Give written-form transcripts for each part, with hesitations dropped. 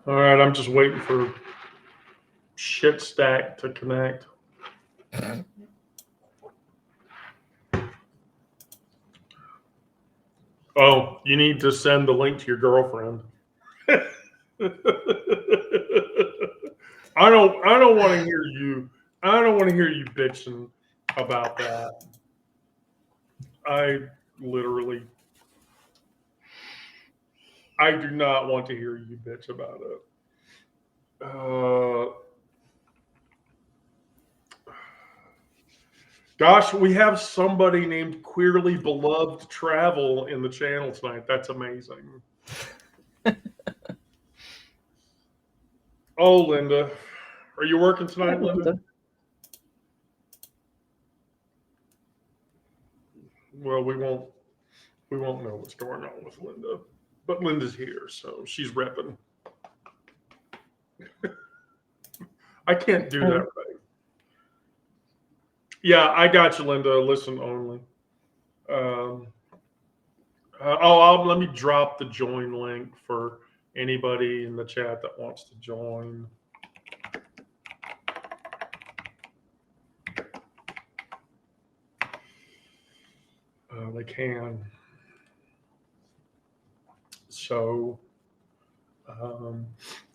All right, I'm just waiting for shit stack to connect. Oh, you need to send the link to your girlfriend. I don't want to hear you. I don't want to hear you bitching about that. I do not want to hear you bitch about it. Gosh, we have somebody named Queerly Beloved Travel in the channel tonight. That's amazing. Oh, Linda. Are you working tonight, Linda? Well, we won't know what's going on with Linda. But Linda's here, so she's repping. I can't do that right. Yeah, I got you, Linda. Listen only. Let me drop the join link for anybody in the chat that wants to join. They can. So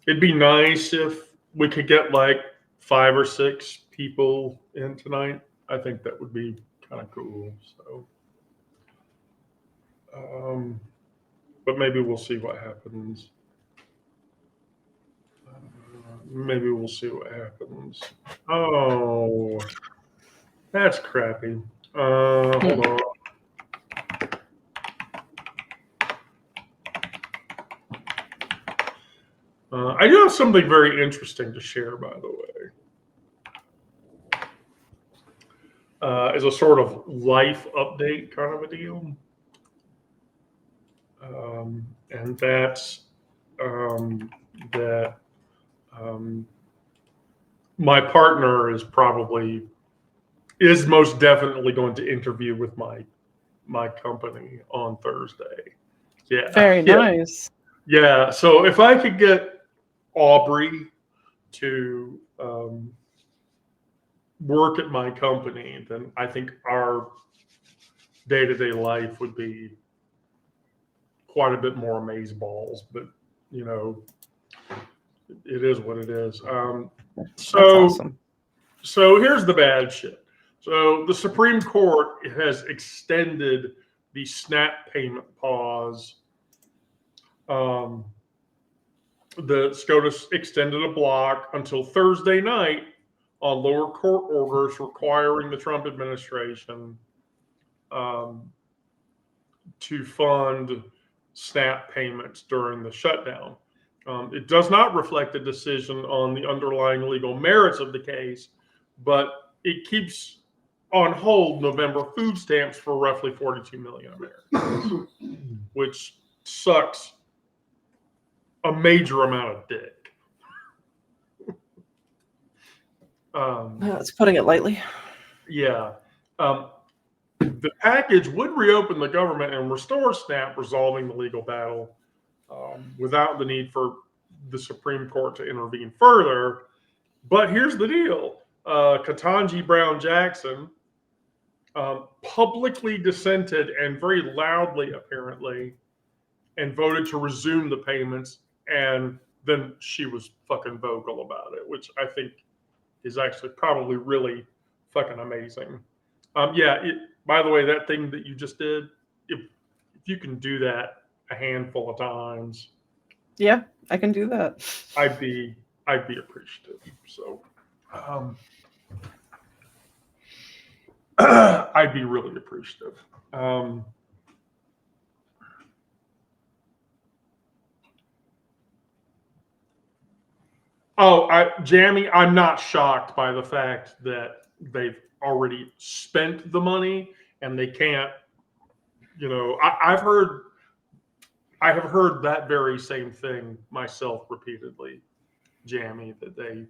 it'd be nice if we could get like 5 or 6 people in tonight. I think that would be kind of cool. So, but maybe we'll see what happens. Maybe we'll see what happens. Oh, that's crappy. Hold on. I do have something very interesting to share, by the way. As a sort of life update kind of a deal. And that's that my partner is most definitely going to interview with my company on Thursday. Yeah. Very nice. Yeah. So if I could get Aubrey to work at my company, then I think our day-to-day life would be quite a bit more amazeballs. But it is what it is. So awesome. So here's the bad shit. So the Supreme Court has extended the SNAP payment pause. The SCOTUS extended a block until Thursday night on lower court orders requiring the Trump administration to fund SNAP payments during the shutdown. It does not reflect a decision on the underlying legal merits of the case, but it keeps on hold November food stamps for roughly 42 million Americans, which sucks a major amount of dick. That's putting it lightly. Yeah. The package would reopen the government and restore SNAP, resolving the legal battle without the need for the Supreme Court to intervene further. But here's the deal. Ketanji Brown Jackson publicly dissented, and very loudly apparently, and voted to resume the payments. And then she was fucking vocal about it, which I think is actually probably really fucking amazing. By the way, that thing that you just did, if you can do that a handful of times, yeah, I can do that. I'd be appreciative. So I'd be really appreciative. Jamie, I'm not shocked by the fact that they've already spent the money and they can't. I have heard that very same thing myself repeatedly, Jamie, that they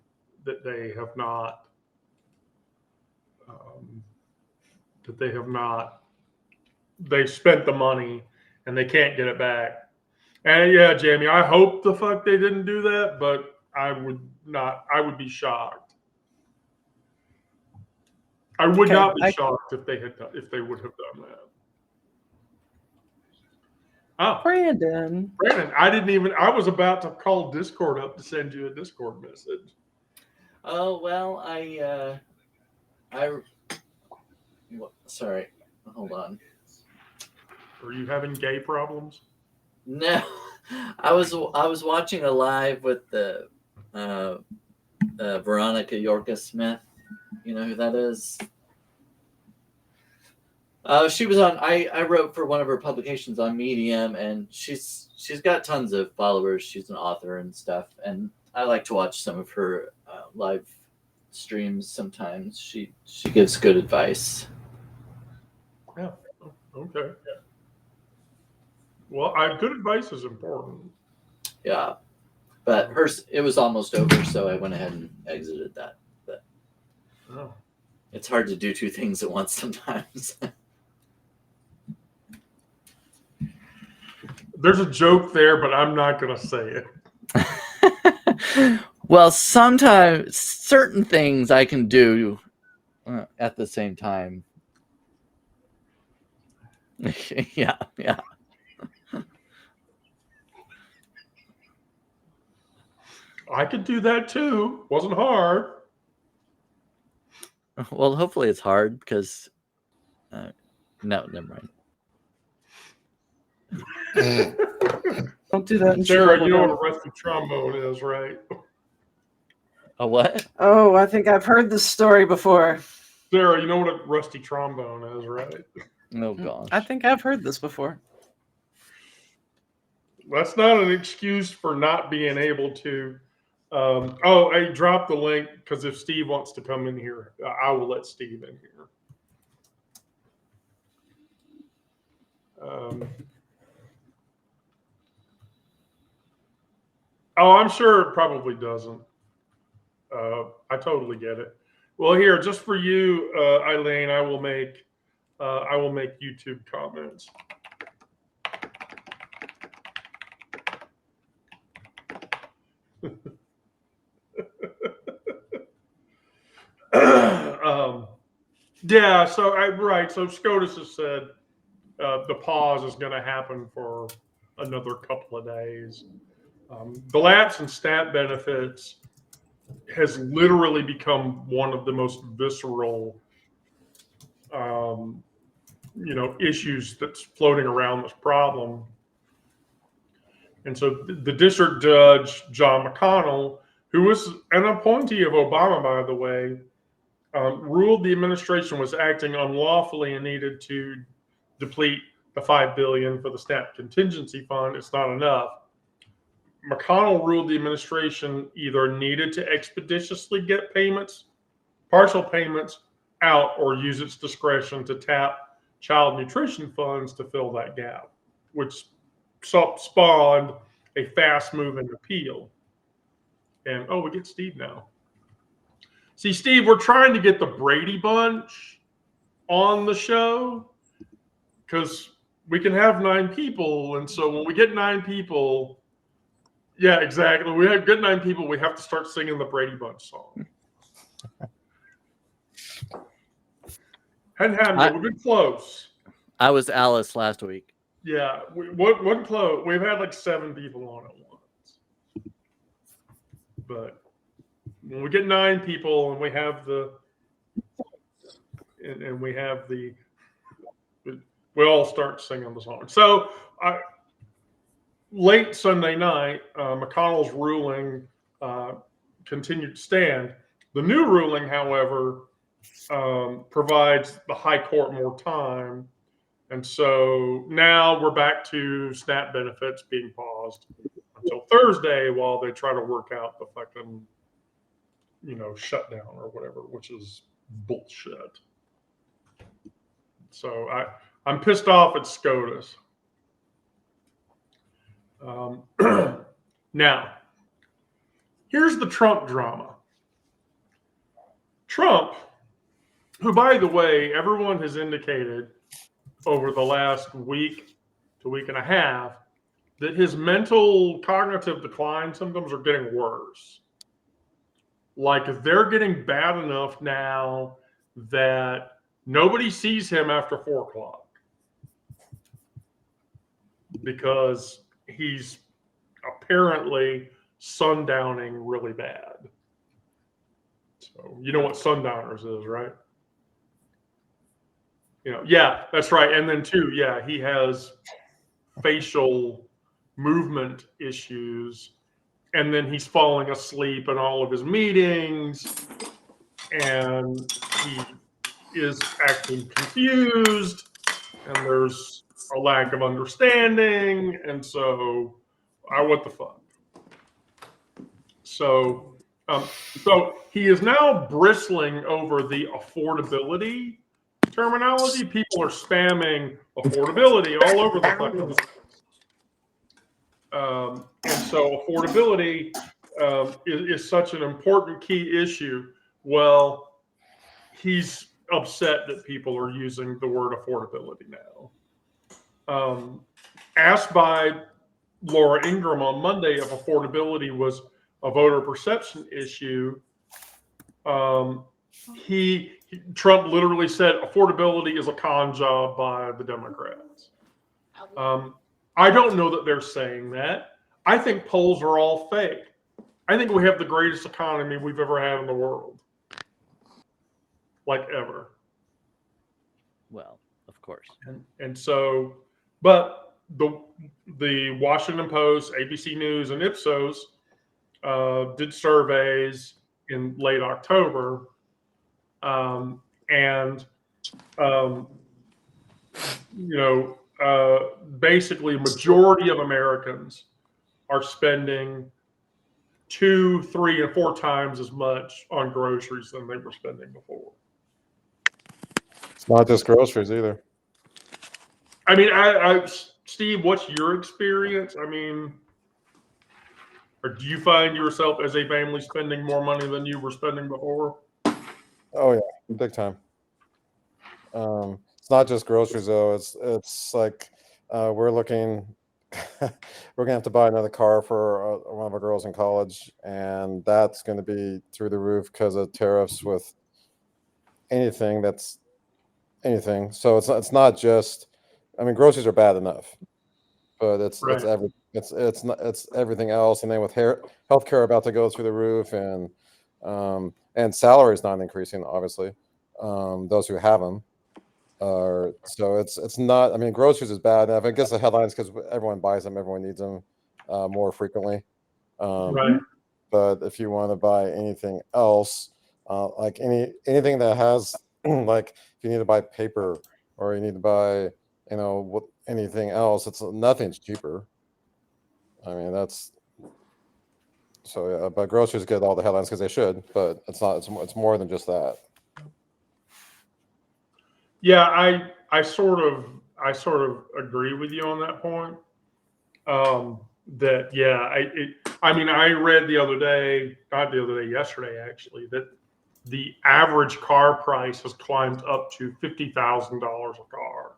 have not they've spent the money and they can't get it back. And yeah, Jamie, I hope the fuck they didn't do that, but I would not. I would be shocked. I would Okay, not be shocked if they would have done that. Oh, Brandon. Brandon, I was about to call Discord up to send you a Discord message. Oh well, sorry, hold on. Are you having gay problems? No, I was watching a live with the Veronica Yorka Smith. You know who that is? She was on. I wrote for one of her publications on Medium, and she's got tons of followers. She's an author and stuff, and I like to watch some of her live streams. Sometimes she gives good advice. Yeah. Okay. Well, good advice is important. Yeah, but it was almost over, so I went ahead and exited that. But it's hard to do two things at once sometimes. There's a joke there, but I'm not going to say it. Well, sometimes certain things I can do at the same time. Yeah. I could do that too. Wasn't hard. Well, hopefully it's hard because no, never mind. Don't do that. Sarah, you know what a rusty trombone is, right? A what? Oh, I think I've heard this story before. Sarah, you know what a rusty trombone is, right? Oh gosh. I think I've heard this before. That's not an excuse for not being able to. I dropped the link because if Steve wants to come in here, I will let Steve in here. I'm sure it probably doesn't. I totally get it. Well, here, just for you, Eileen, I will make YouTube comments. Yeah, so right. So SCOTUS has said the pause is going to happen for another couple of days. The lapse in stat benefits has literally become one of the most visceral, issues that's floating around this problem. And so the district judge, John McConnell, who was an appointee of Obama, by the way, ruled the administration was acting unlawfully and needed to deplete the $5 billion for the SNAP contingency fund. It's not enough. McConnell ruled the administration either needed to expeditiously get partial payments out, or use its discretion to tap child nutrition funds to fill that gap, which spawned a fast-moving appeal. And we get Steve now. See, Steve, we're trying to get the Brady Bunch on the show because we can have 9 people. And so when we get 9 people, yeah, exactly. We have good 9 people. We have to start singing the Brady Bunch song. Hadn't happened. We've been close. I was Alice last week. Yeah, one close. We've had like 7 people on at once. But when we get 9 people and we have we all start singing the song. So late Sunday night, McConnell's ruling continued to stand. The new ruling, however, provides the high court more time. And so now we're back to SNAP benefits being paused until Thursday while they try to work out the fucking, shutdown or whatever, which is bullshit. So I'm pissed off at SCOTUS. Now, here's the Trump drama. Trump, who, by the way, everyone has indicated over the last week to week and a half that his mental cognitive decline symptoms are getting worse. Like they're getting bad enough now that nobody sees him after 4 o'clock because he's apparently sundowning really bad. So you know what sundowners is, right? Yeah, that's right. And then too, yeah, he has facial movement issues, and then he's falling asleep in all of his meetings, and he is acting confused, and there's a lack of understanding, and so what the fuck? So he is now bristling over the affordability terminology. People are spamming affordability all over the fucking place. And so affordability is such an important key issue. Well, he's upset that people are using the word affordability now. Asked by Laura Ingraham on Monday if affordability was a voter perception issue, Trump literally said affordability is a con job by the Democrats. I don't know that they're saying that. I think polls are all fake. I think we have the greatest economy we've ever had in the world. Like ever. Well, of course. And so, but the Washington Post, ABC News, and Ipsos did surveys in late October, basically majority of Americans are spending 2, 3, and 4 times as much on groceries than they were spending before. It's not just groceries either. I mean, Steve, what's your experience? I mean, or do you find yourself as a family spending more money than you were spending before? Oh yeah, big time. It's not just groceries though. It's like we're looking. We're gonna have to buy another car for one of our girls in college, and that's going to be through the roof because of tariffs with anything. So it's not just. I mean, groceries are bad enough, but it's everything else, and then with healthcare about to go through the roof, and salaries not increasing, obviously. Those who have them. So it's not. I mean, groceries is bad enough. I guess the headlines because everyone buys them, everyone needs them more frequently. Right. But if you want to buy anything else, like anything that has, like if you need to buy paper or you need to buy, anything else, nothing's cheaper. I mean, that's so. Yeah, but groceries get all the headlines because they should, but it's not. It's more than just that. Yeah, I sort of agree with you on that point. I read the other day, not the other day, yesterday actually, that the average car price has climbed up to $50,000 a car.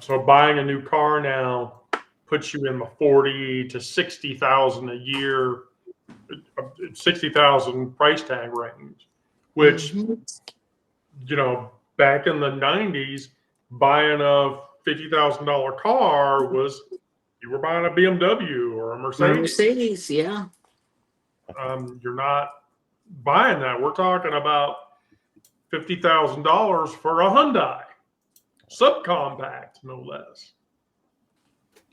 So buying a new car now puts you in the 40 to 60,000 a year, 60,000 price tag range, which. Back in the 90s, buying a $50,000 car was you were buying a BMW or a Mercedes. Mercedes, yeah. You're not buying that. We're talking about $50,000 for a Hyundai subcompact, no less.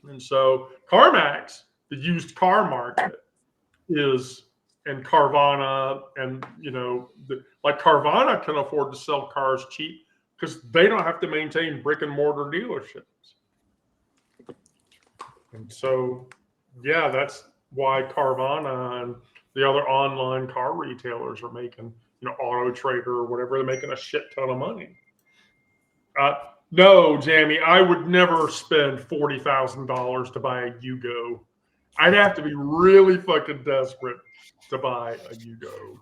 And so CarMax, the used car market, is. And Carvana, and Carvana can afford to sell cars cheap because they don't have to maintain brick and mortar dealerships. And so, yeah, that's why Carvana and the other online car retailers are making, Auto Trader or whatever, they're making a shit ton of money. No, Jamie, I would never spend $40,000 to buy a Yugo. I'd have to be really fucking desperate to buy a Yugo.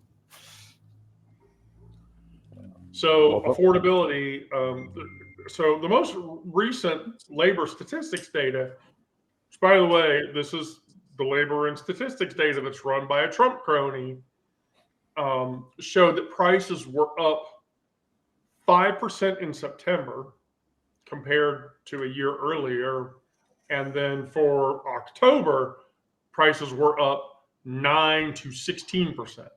So affordability, So the most recent labor statistics data, which, by the way, this is the labor and statistics data that's run by a Trump crony, showed that prices were up 5% in September compared to a year earlier. And then for October, prices were up 9 to 16%.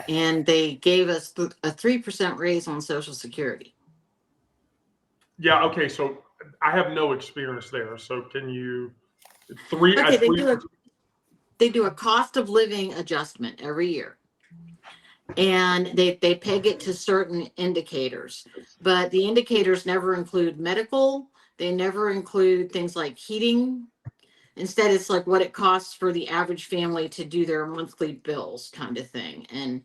And they gave us a 3% raise on Social Security. Yeah, okay, so I have no experience there. So can you Okay, they do a cost of living adjustment every year. And they peg it to certain indicators, but the indicators never include medical. They never include things like heating. Instead, it's like what it costs for the average family to do their monthly bills kind of thing. And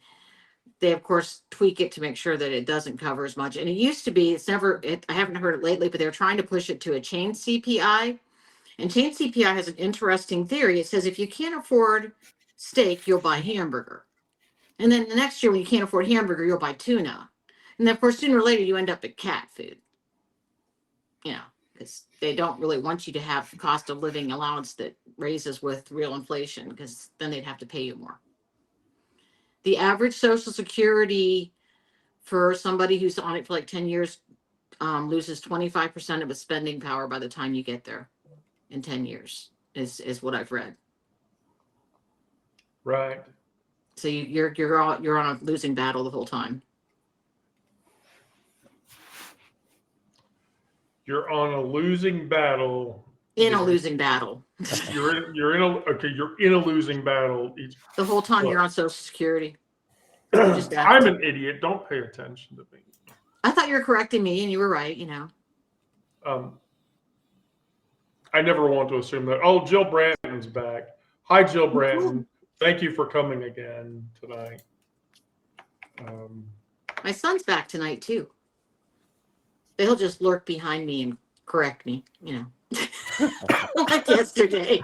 they, of course, tweak it to make sure that it doesn't cover as much. And it used to be, I haven't heard it lately, but they're trying to push it to a chain CPI. And chain CPI has an interesting theory. It says if you can't afford steak, you'll buy hamburger. And then the next year, when you can't afford hamburger, you'll buy tuna. And then, of course, sooner or later, you end up at cat food. You know, because they don't really want you to have cost of living allowance that raises with real inflation, because then they'd have to pay you more. The average Social Security for somebody who's on it for like 10 years loses 25% of its spending power by the time you get there in 10 years, is what I've read. Right. So you're on a losing battle the whole time. You're on a losing battle. In a losing battle. You're in a losing battle The whole time you're on Social Security. I'm an idiot. Don't pay attention to me. I thought you were correcting me, and you were right. You know. I never want to assume that. Oh, Jill Branton's back. Hi, Jill Branton. Thank you for coming again tonight. My son's back tonight too. He'll just lurk behind me and correct me, you know, like yesterday.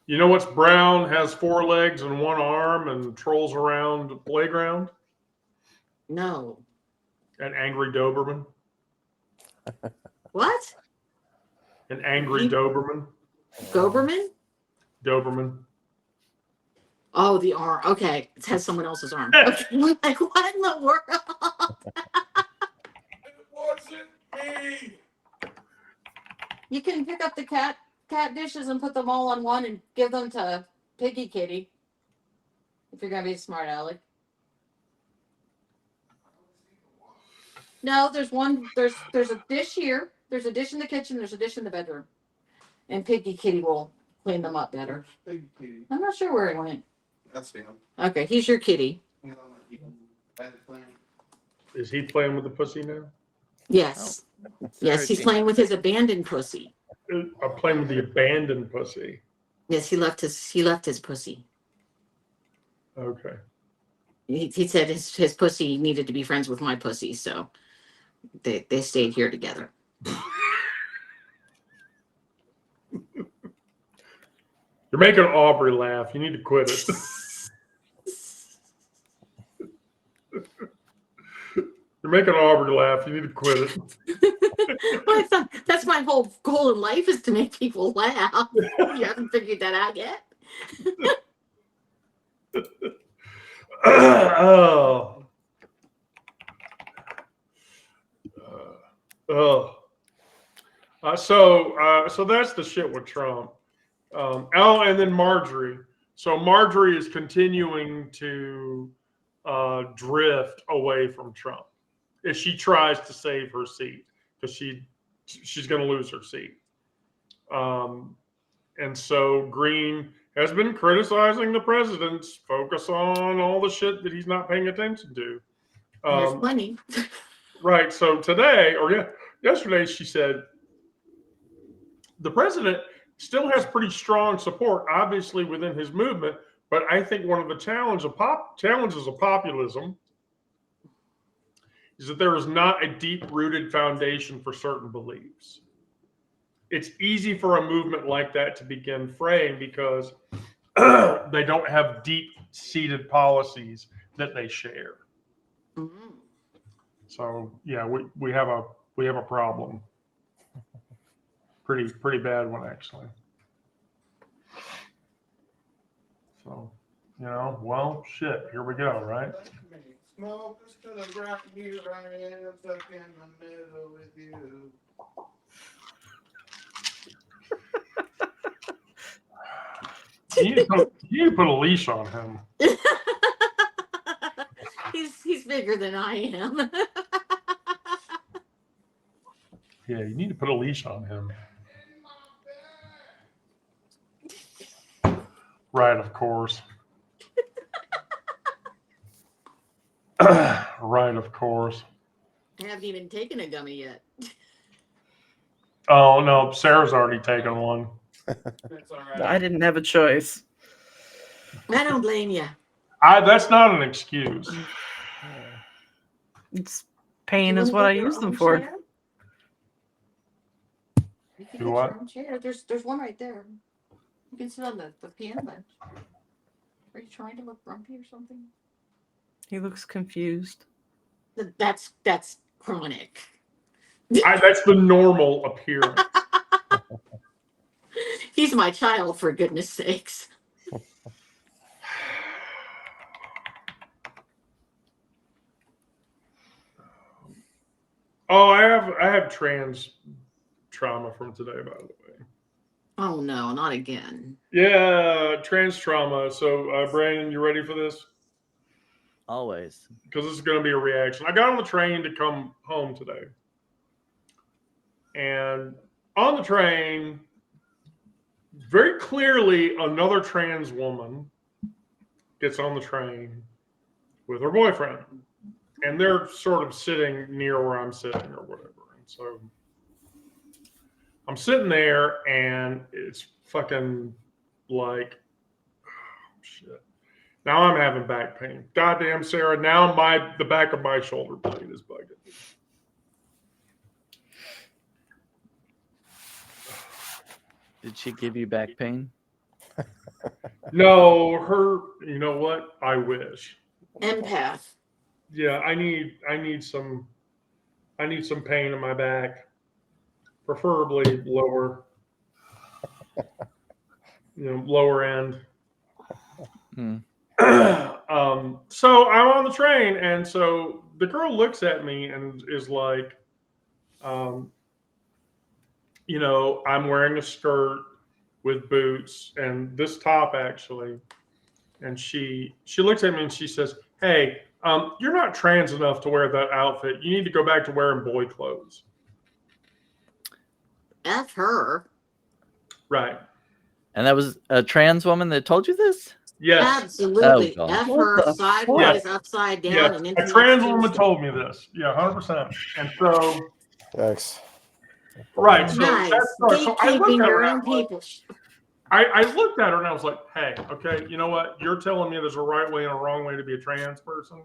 You know what's brown, has 4 legs and 1 arm, and trolls around the playground? No. An angry Doberman. What? An angry Doberman. Doberman? Doberman. Oh, the arm. Okay. It has someone else's arm. Okay. Like, what in the world? It wasn't me. You can pick up the cat dishes and put them all on one and give them to Piggy Kitty. If you're going to be a smart aleck. No, there's a dish here. There's a dish in the kitchen. There's a dish in the bedroom. And Piggy Kitty will clean them up better. Piggy Kitty. I'm not sure where he went. That's him. Okay, he's your kitty. Is he playing with the pussy now? Yes. Yes, he's playing with his abandoned pussy. I'm playing with the abandoned pussy. Yes, he left his pussy. Okay. He said his pussy needed to be friends with my pussy, so they stayed here together. You're making Aubrey laugh. You need to quit it. You're making Aubrey laugh. You need to quit it. Well, I thought that's my whole goal in life, is to make people laugh. You haven't figured that out yet? So that's the shit with Trump. And then Marjorie. So Marjorie is continuing to drift away from Trump if she tries to save her seat, because she's going to lose her seat. And so Green has been criticizing the president's focus on all the shit that he's not paying attention to. There's plenty. Right. So yesterday, she said the president still has pretty strong support, obviously, within his movement. But I think one of the challenges of populism is that there is not a deep-rooted foundation for certain beliefs. it's easy for a movement like that to begin fraying because they don't have deep-seated policies that they share. Mhm. So yeah, we have a problem. Pretty bad one actually. So, well, shit, here we go, right? Smoke us to the ground, here I am, stuck in the middle with you. You need to put a leash on him. He's bigger than I am. Yeah, you need to put a leash on him. Right, of course. Right, of course. I haven't even taken a gummy yet. Oh no, Sarah's already taken one. That's all right. I didn't have a choice. I don't blame you. That's not an excuse. It's pain is what I use them for. You can Do get what? your own chair. There's one right there. You can sit on the piano bench. Are you trying to look grumpy or something? He looks confused. That's chronic. That's the normal appearance. He's my child, for goodness sakes. Oh, I have trans trauma from today, by the way. Oh no, not again. Yeah, trans trauma. So, Brandon, you ready for this? Always. Because this is going to be a reaction. I got on the train to come home today. And on the train, very clearly, another trans woman gets on the train with her boyfriend. And they're sort of sitting near where I'm sitting or whatever. And so I'm sitting there and it's fucking like, oh, shit. Now I'm having back pain. Goddamn, Sarah. Now the back of my shoulder blade is bugging. Did she give you back pain? No, you know what? I wish. Empath. Yeah, I need some pain in my back. Preferably lower. Lower end. Hmm. So I'm on the train, and so the girl looks at me and is like, I'm wearing a skirt with boots and this top actually, and she looks at me and she says, "Hey, you're not trans enough to wear that outfit. You need to go back to wearing boy clothes." F her. Right. And that was a trans woman that told you this? Yes. Absolutely. Oh, God. F What her the sideways, fuck? upside down, Yeah. and A into trans next woman Tuesday. told me this. Yeah, 100%. And so, Yikes. right. So Nice. so I looked Gatekeeping at her your and I own was like, people. I looked at her and I was like, hey, okay, you know what? You're telling me there's a right way and a wrong way to be a trans person.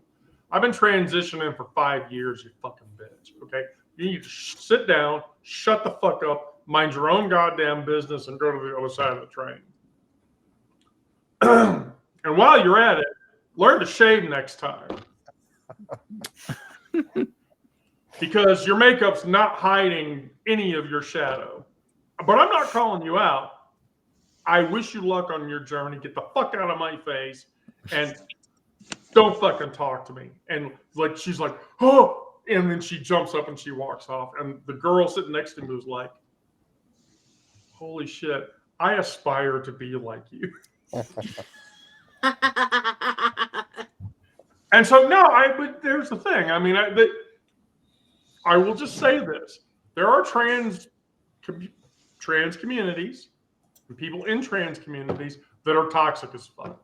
I've been transitioning for 5 years, you fucking bitch. Okay. You need to sit down, shut the fuck up, mind your own goddamn business, and go to the other side of the train. And while you're at it, learn to shave next time. Because your makeup's not hiding any of your shadow. But I'm not calling you out. I wish you luck on your journey. Get the fuck out of my face and don't fucking talk to me. And like she's like, oh, and then she jumps up and she walks off. And the girl sitting next to me was like, holy shit, I aspire to be like you. And so but there's the thing. I mean, I will just say this: there are trans communities and people in trans communities that are toxic as fuck.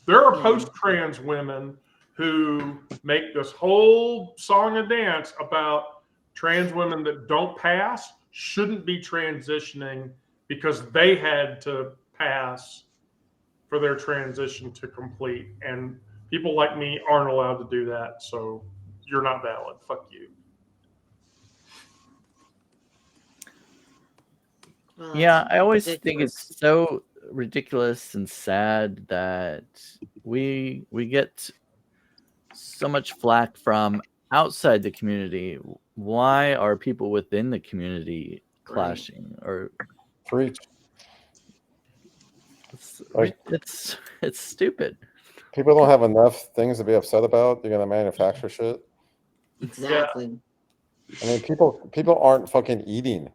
There are post-trans women who make this whole song and dance about trans women that don't pass shouldn't be transitioning because they had to pass for their transition to complete. And people like me aren't allowed to do that, so you're not valid. Fuck you. Well, Yeah, that's I always think ridiculous. it's so ridiculous and sad that we get so much flack from outside the community. Why are people within the community clashing? Or Preach. it's Like, it's stupid. people don't have enough things to be upset about. You're gonna manufacture shit. Exactly. I mean, people aren't fucking eating,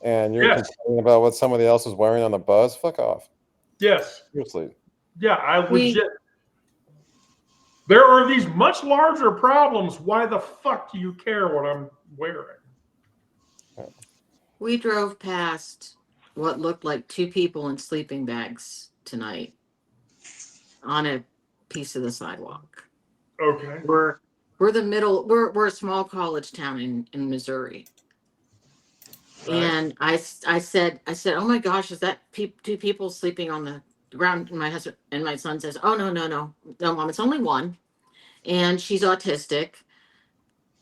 and you're Yes. complaining about what somebody else is wearing on the bus. Fuck off. Yes. Seriously. Yeah, I We- legit. There are these much larger problems. Why the fuck do you care what I'm wearing? We drove past what looked like two people in sleeping bags tonight on a piece of the sidewalk. Okay. We're a small college town in Missouri. Right. And I said, oh my gosh, is that two people sleeping on the ground? And my husband and my son says, oh no, mom, it's only one, and she's autistic,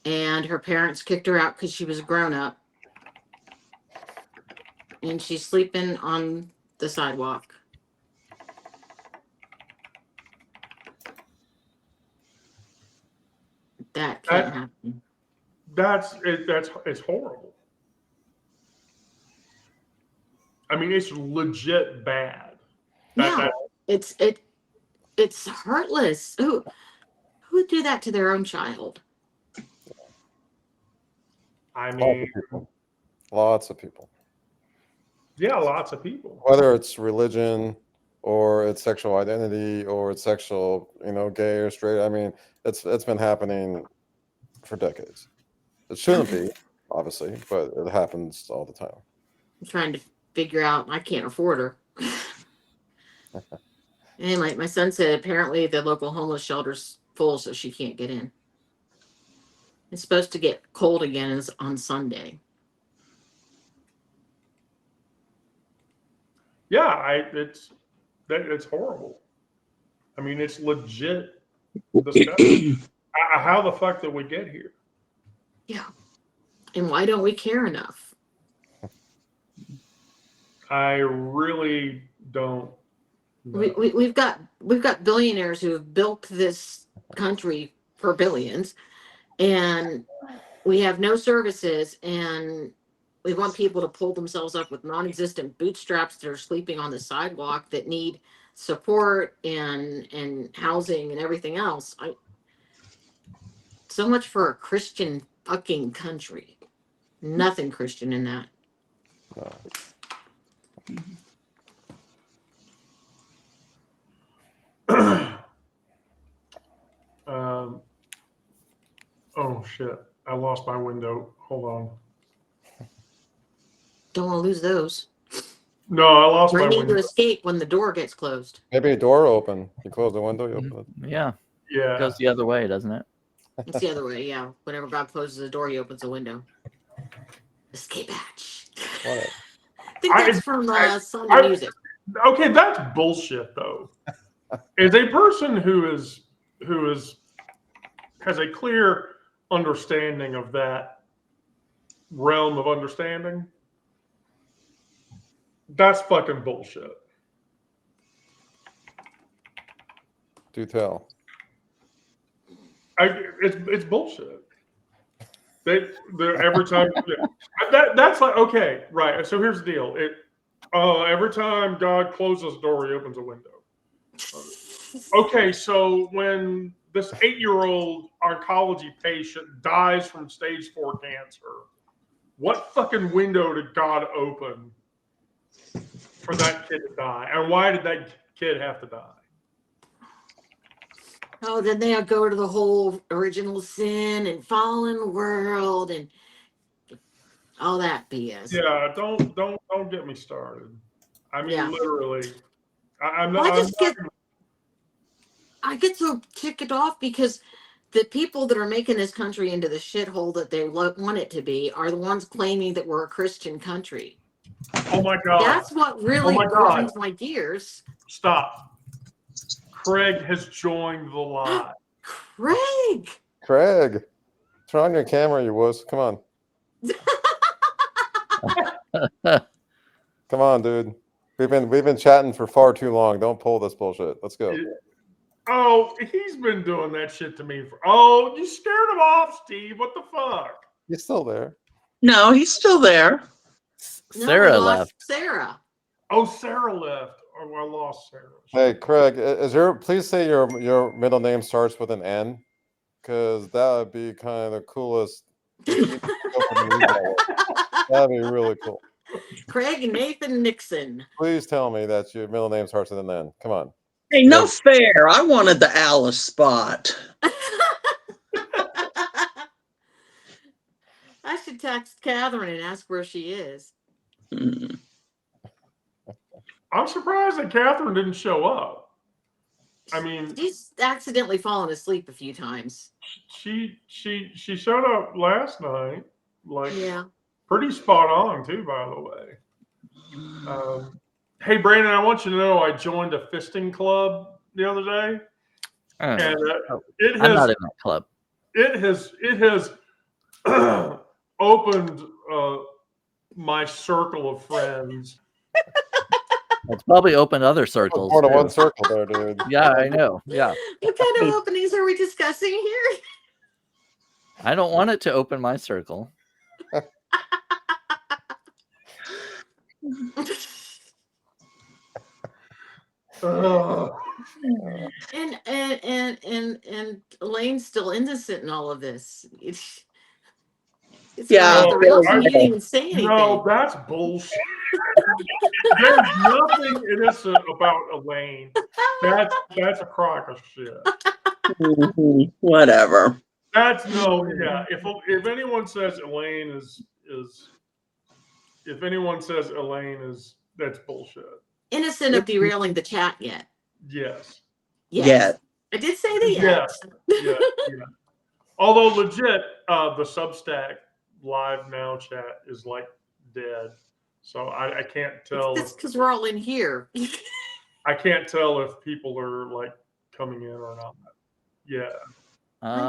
and her parents kicked her out because she was a grown up, and she's sleeping on the sidewalk. That can't happen. That's it's horrible. I mean, it's legit bad. Yeah, it's heartless. Who would do that to their own child? I Lots mean, of people. Lots of people. yeah, lots of people. Whether it's religion or it's sexual identity or it's sexual, gay or straight. I mean, it's been happening for decades. It shouldn't be, obviously, but it happens all the time. I'm trying to figure out. I can't afford her. And my son said apparently the local homeless shelter's full, so she can't get in. It's supposed to get cold again on Sunday. Yeah, it's horrible. I mean, it's legit disgusting. How the fuck did we get here? Yeah. And why don't we care enough? I really don't know. We've got billionaires who have built this country for billions, and we have no services, and we want people to pull themselves up with non-existent bootstraps that are sleeping on the sidewalk that need support and housing and everything else. So much for a Christian fucking country. Nothing Christian in that. No. Oh shit! I lost my window. Hold on. Don't want to lose those. No, I lost We my need window. to escape when the door gets closed. Maybe a door open. You close the window, you open it. Yeah, it Yeah. goes the other way, doesn't it? It's the other way, yeah. Whenever God closes the door, he opens the window. Escape hatch. What? I think that's from Sound of Music. Okay, that's bullshit though. As a person who has a clear understanding of that realm of understanding, that's fucking bullshit. Do tell. It's bullshit. They every time that's like, okay, right. So here's the deal. Every time God closes a door, he opens a window. Okay, so when this 8-year-old oncology patient dies from stage 4 cancer, what fucking window did God open for that kid to die? And why did that kid have to die? Oh, then they'll go to the whole original sin and fallen world and all that BS. Yeah, don't get me started. I mean, Yeah. literally, I get so ticked off because the people that are making this country into the shithole that they want it to be are the ones claiming that we're a Christian country. Oh my God. That's what really Oh my God. grinds my gears. Stop. Craig has joined the line. Craig. Turn on your camera, you wuss. Come on. Come on, dude. We've been chatting for far too long. Don't pull this bullshit. Let's go. Oh, he's been doing that shit to me for. Oh, you scared him off, Steve. What the fuck? He's still there. No, he's still there. No, we Sarah lost left. Sarah. Oh, Sarah left. Oh, I lost Sarah. Hey, Craig, please say your middle name starts with an N, because that would be kind of the coolest. That'd be really cool. Craig Nathan Nixon. Please tell me that your middle name starts with an N. Come on. Hey, no fair. I wanted the Alice spot. I should text Catherine and ask where she is. Hmm. I'm surprised that Catherine didn't show up. I mean, She's accidentally fallen asleep a few times. she showed up last night, like Yeah. pretty spot on too, by the way. Hey, Brandon, I want you to know I joined a fisting club the other day, and it I'm not has in that club. it has opened my circle of friends. It's probably opened other circles. More than too. one circle there, dude. Yeah, I know. Yeah. What kind of openings are we discussing here? I don't want it to open my circle. And Elaine's still innocent in all of this. It's Yeah, the real I- you didn't even say anything. No, that's bullshit. There's nothing innocent about Elaine. That's a crock of shit. Whatever. That's no, yeah. If anyone says Elaine is if anyone says Elaine is, that's bullshit. Innocent of derailing the chat yet. Yes. Yes. Yeah. I did say the Yes. yes. Yeah. Although legit, the Substack live now chat is like dead. So I can't tell. That's because we're all in here. I can't tell if people are like coming in or not. Yeah.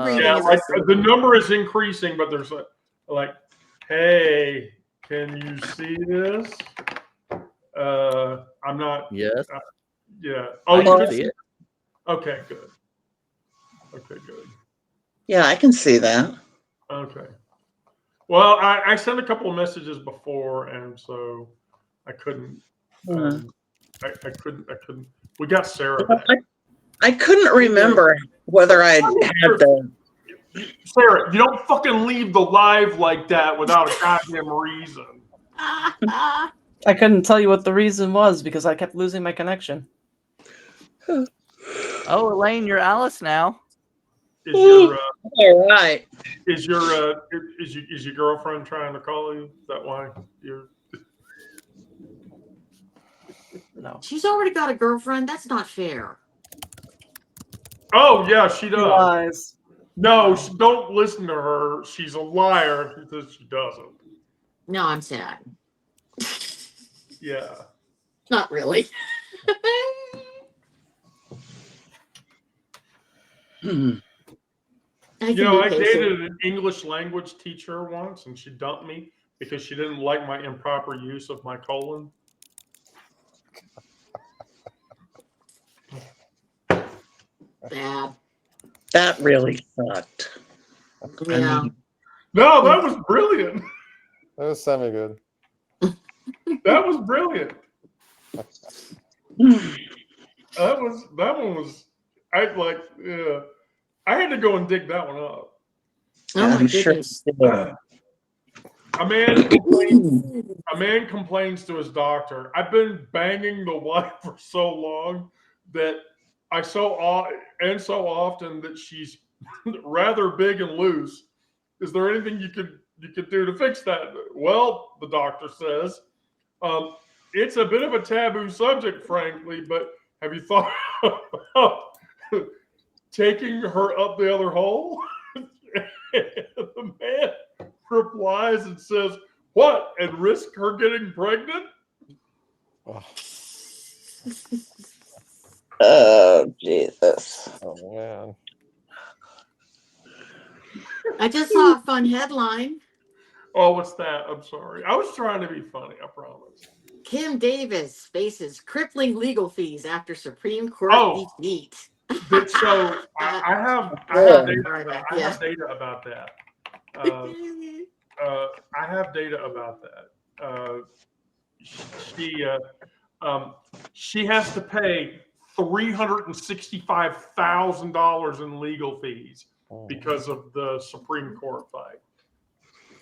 reading Yeah, is like also- the number is increasing, but there's like, hey, can you see this? I'm not. Yes. Yeah. I Oh, you can can see see it. Okay, good. Okay, good. Yeah, I can see that. Okay. Well, I sent a couple of messages before, and so I couldn't. I couldn't. We got Sarah back. I couldn't remember whether I had the. Sarah, you don't fucking leave the live like that without a goddamn reason. I couldn't tell you what the reason was because I kept losing my connection. Oh, Elaine, you're Alice now. Is your All right. is your girlfriend trying to call you? Is that why you're? No. She's already got a girlfriend. That's not fair. Oh yeah, she She does. lies. No, don't listen to her. She's a liar because she doesn't. No, I'm sad. Yeah. Not really. I dated an English language teacher once, and she dumped me because she didn't like my improper use of my colon. Bad. That really sucked. Yeah. No, that was brilliant. That was semi good. That was brilliant. That one was. I like. Yeah, I had to go and dig that one up. Oh my I'm sure. goodness. A man complains to his doctor. I've been banging the wife for so long that so often that she's rather big and loose. Is there anything you could do to fix that? Well, the doctor says, it's a bit of a taboo subject, frankly, but have you thought about taking her up the other hole? And the man replies and says, what, and risk her getting pregnant? Oh, Jesus. Oh man. I just saw a fun headline. Oh, what's that? I'm sorry. I was trying to be funny, I promise. Kim Davis faces crippling legal fees after Supreme Court defeat. So I Yeah. have data about that. I have data about that. She has to pay $365,000 in legal fees because of the Supreme Court fight.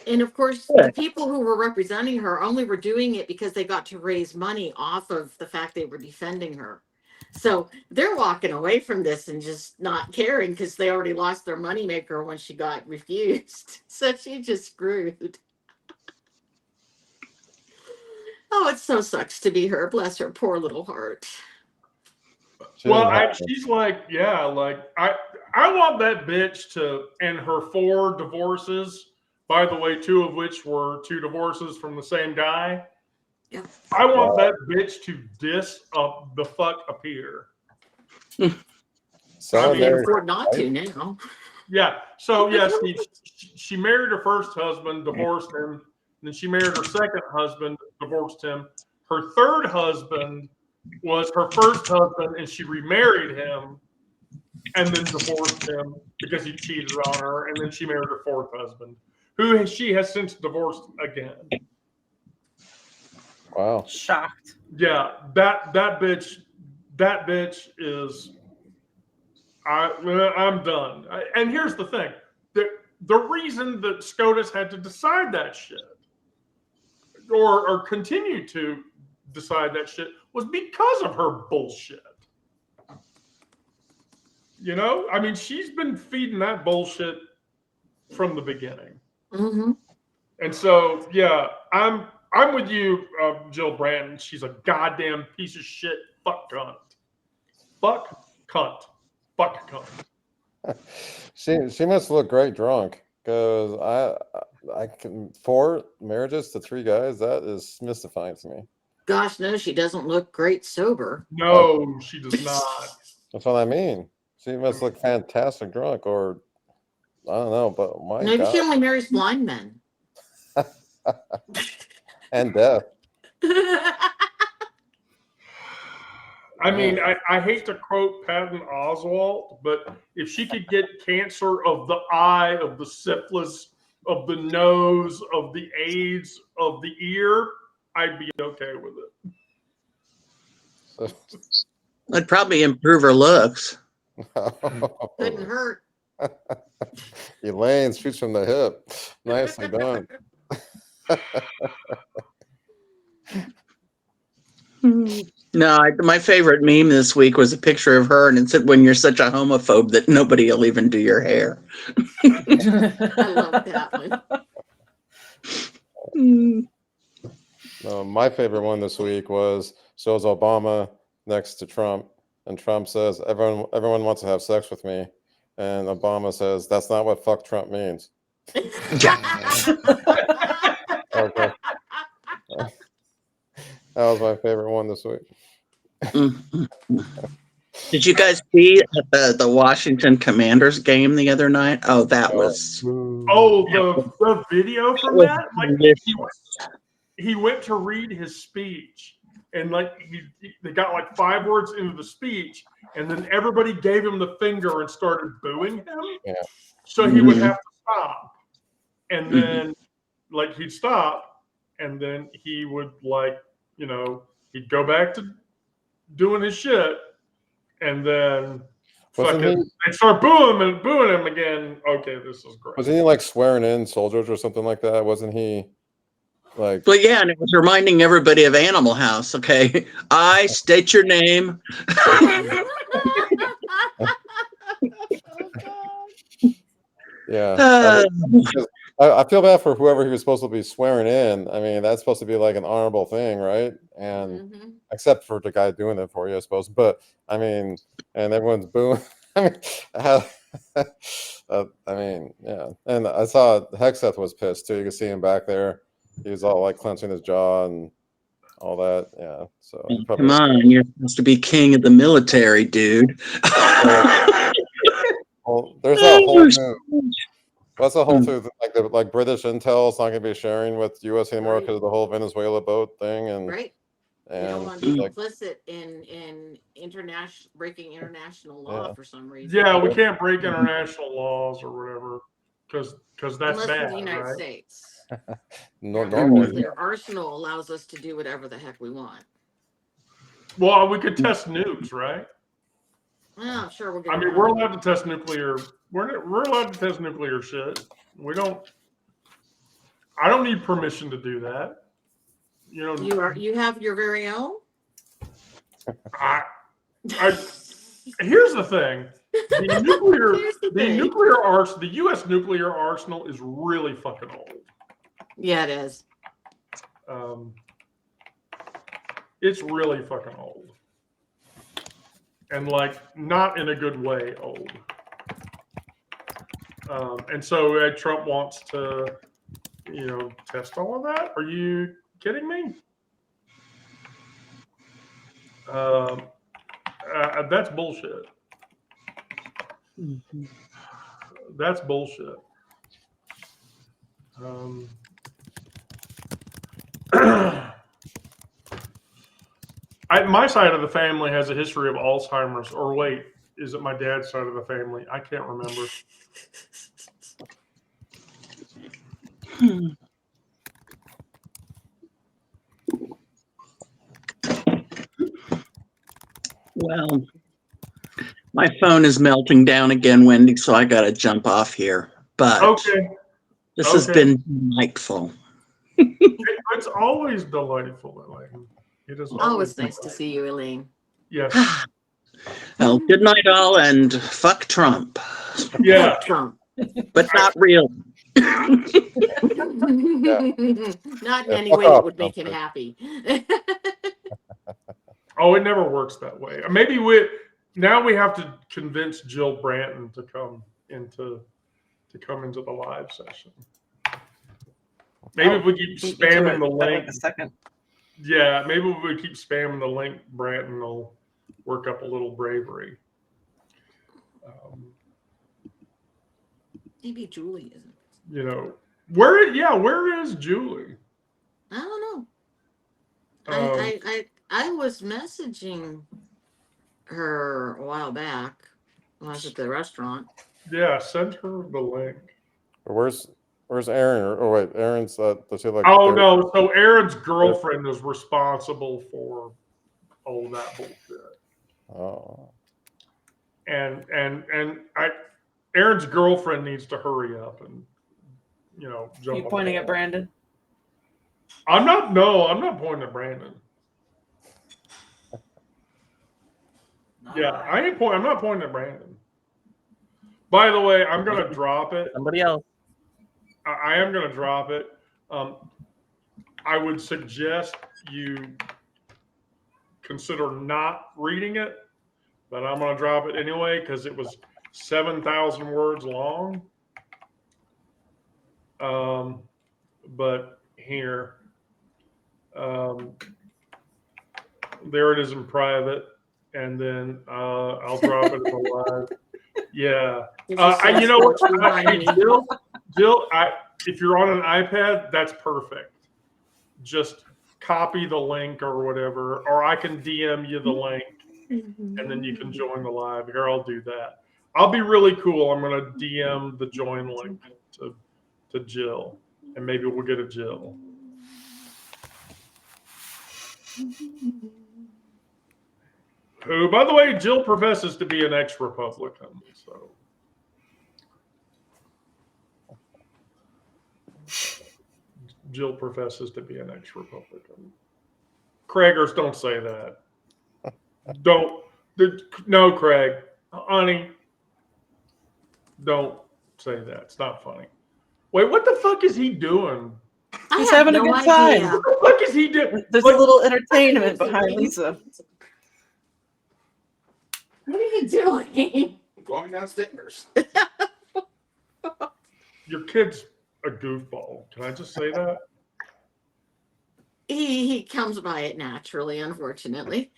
And of course, the people who were representing her only were doing it because they got to raise money off of the fact they were defending her. So they're walking away from this and just not caring because they already lost their moneymaker when she got refused. So she just screwed. Oh, it so sucks to be her. Bless her poor little heart. Well, she's like, yeah, like I want that bitch to, and her 4 divorces, by the way, 2 of which were 2 divorces from the same guy. Yeah. I want that bitch to diss up the fuck up here. So I can afford not to now. Yeah. So yes, she married her first husband, divorced him, and then she married her second husband, divorced him. Her third husband was her first husband, and she remarried him, and then divorced him because he cheated on her, and then she married her fourth husband, who she has since divorced again. Wow. Shocked. Yeah, that bitch is. I'm done. And here's the thing: the reason that SCOTUS had to decide that shit, or continue to decide that shit, was because of her bullshit. You know, I mean, she's been feeding that bullshit from the beginning. Mm-hmm. And so, yeah, I'm with you, Jill Brandon. She's a goddamn piece of shit. Fuck cunt. Fuck cunt. Fuck cunt. She must look great drunk, because I can 4 marriages to 3 guys. That is mystifying to me. Gosh, no, she doesn't look great sober. No, she does not. That's what I mean. She must look fantastic drunk, or I don't know, but my Maybe God. she only marries blind men. And death. I mean, I hate to quote Patton Oswalt, but if she could get cancer of the eye, of the syphilis, of the nose, of the AIDS, of the ear, I'd be okay with it. It'd probably improve her looks. Couldn't hurt. Elaine shoots from the hip. Nicely done. No, my favorite meme this week was a picture of her, and it said, "When you're such a homophobe that nobody will even do your hair." I love that one. My favorite one this week shows Obama next to Trump, and Trump says, everyone wants to have sex with me, and Obama says, that's not what fuck Trump means. Okay. That was my favorite one this week. Did you guys see the Washington Commanders game the other night? Oh, that was. Oh, the video from that? Like he went to read his speech, and like they got like 5 words into the speech, and then everybody gave him the finger and started booing him. Yeah. So he would have to stop, and then like he'd stop, and then he would he'd go back to doing his shit, and then they'd start booing him again. Okay, this is great. Wasn't he like swearing in soldiers or something like that? Wasn't he like? But yeah, and it was reminding everybody of Animal House. Okay, I state your name. Yeah. I feel bad for whoever he was supposed to be swearing in. I mean, that's supposed to be like an honorable thing, right? And except for the guy doing it for you, I suppose. But I mean, and everyone's booing. I mean, yeah. And I saw Hexeth was pissed too. You can see him back there. He was all like clenching his jaw and all that. Yeah. So come on, you're supposed to be king of the military, dude. Well, there's that whole new. That's the whole thing. Like British intel is not going to be sharing with U.S. anymore because of the whole Venezuela boat thing, and right. They don't And want to be like, complicit in international breaking international law Yeah. for some reason. Yeah, we can't break international laws or whatever because that's Unless we're bad, the United right? States. no, Our normally, nuclear arsenal allows us to do whatever the heck we want. Well, we could test nukes, right? Well, I'm sure we'll get I mean, around we're to allowed to test nuclear. We're allowed to test nuclear shit. We don't. I don't need permission to do that. You know, you have your very own? I here's the thing. The nuclear, Here's the the thing. nuclear arsenal, the U.S. nuclear arsenal is really fucking old. Yeah, it is. It's really fucking old, and like not in a good way old. And so Trump wants to, test all of that. Are you kidding me? That's bullshit. That's bullshit. My side of the family has a history of Alzheimer's. Or wait, is it my dad's side of the family? I can't remember. Well, my phone is melting down again, Wendy, so I got to jump off here. But Okay. this has been delightful. It's always delightful, Elaine. It is Always nice to see you, Elaine. Yes. Well, good night, all, and fuck Trump. Yeah. Fuck Trump. But not real. Not in any way that would make him happy. Oh, it never works that way. Maybe now we have to convince Jill Branton to come into the live session. Maybe if we keep spamming the link. Like a second. Yeah, maybe if we keep spamming the link, Branton will work up a little bravery. Maybe Julie isn't. Where is Julie? I don't know. I was messaging her a while back when I was at the restaurant. Yeah, send her the link. where's Aaron? Oh wait, Aaron's the two like. Oh no! So Aaron's girlfriend is responsible for all that bullshit. Oh. And Aaron's girlfriend needs to hurry up and jump. You pointing at Brandon? I'm not pointing at Brandon. Yeah, I'm not pointing at Brandon. By the way, I'm gonna drop it. Somebody else. I am gonna drop it. I would suggest you consider not reading it, but I'm gonna drop it anyway because it was 7,000 words long. But here, there it is in private, and then I'll drop it in the live. Yeah, you know what? Jill, if you're on an iPad, that's perfect. Just copy the link or whatever, or I can DM you the link, and then you can join the live. Here, I'll do that. I'll be really cool. I'm going to DM the join link to Jill, and maybe we'll get a Jill. Who, by the way, Jill professes to be an ex-Republican. So, Jill professes to be an ex-Republican. Craigers, don't say that. No, Craig, honey, don't say that. It's not funny. Wait, what the fuck is he doing? He's having a good time. What the fuck is he doing? There's a little entertainment behind Lisa. What are you doing? Going downstairs. Your kid's a goofball. Can I just say that? He comes by it naturally, unfortunately.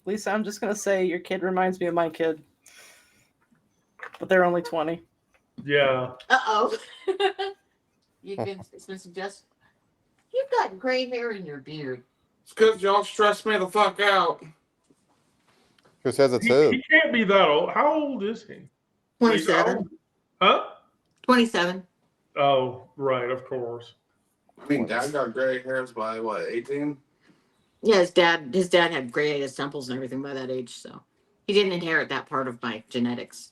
Lisa, I'm just gonna say your kid reminds me of my kid, but they're only 20. Yeah. Uh-oh. It's been suggested. You've got gray hair in your beard. It's because y'all stress me the fuck out. Who says it's He his? can't be that old. How old is he? He's 27. Huh? 27. Oh, right, of course. I mean, Dad got gray hairs by what, 18? Yeah, his dad had gray his temples and everything by that age, so he didn't inherit that part of my genetics.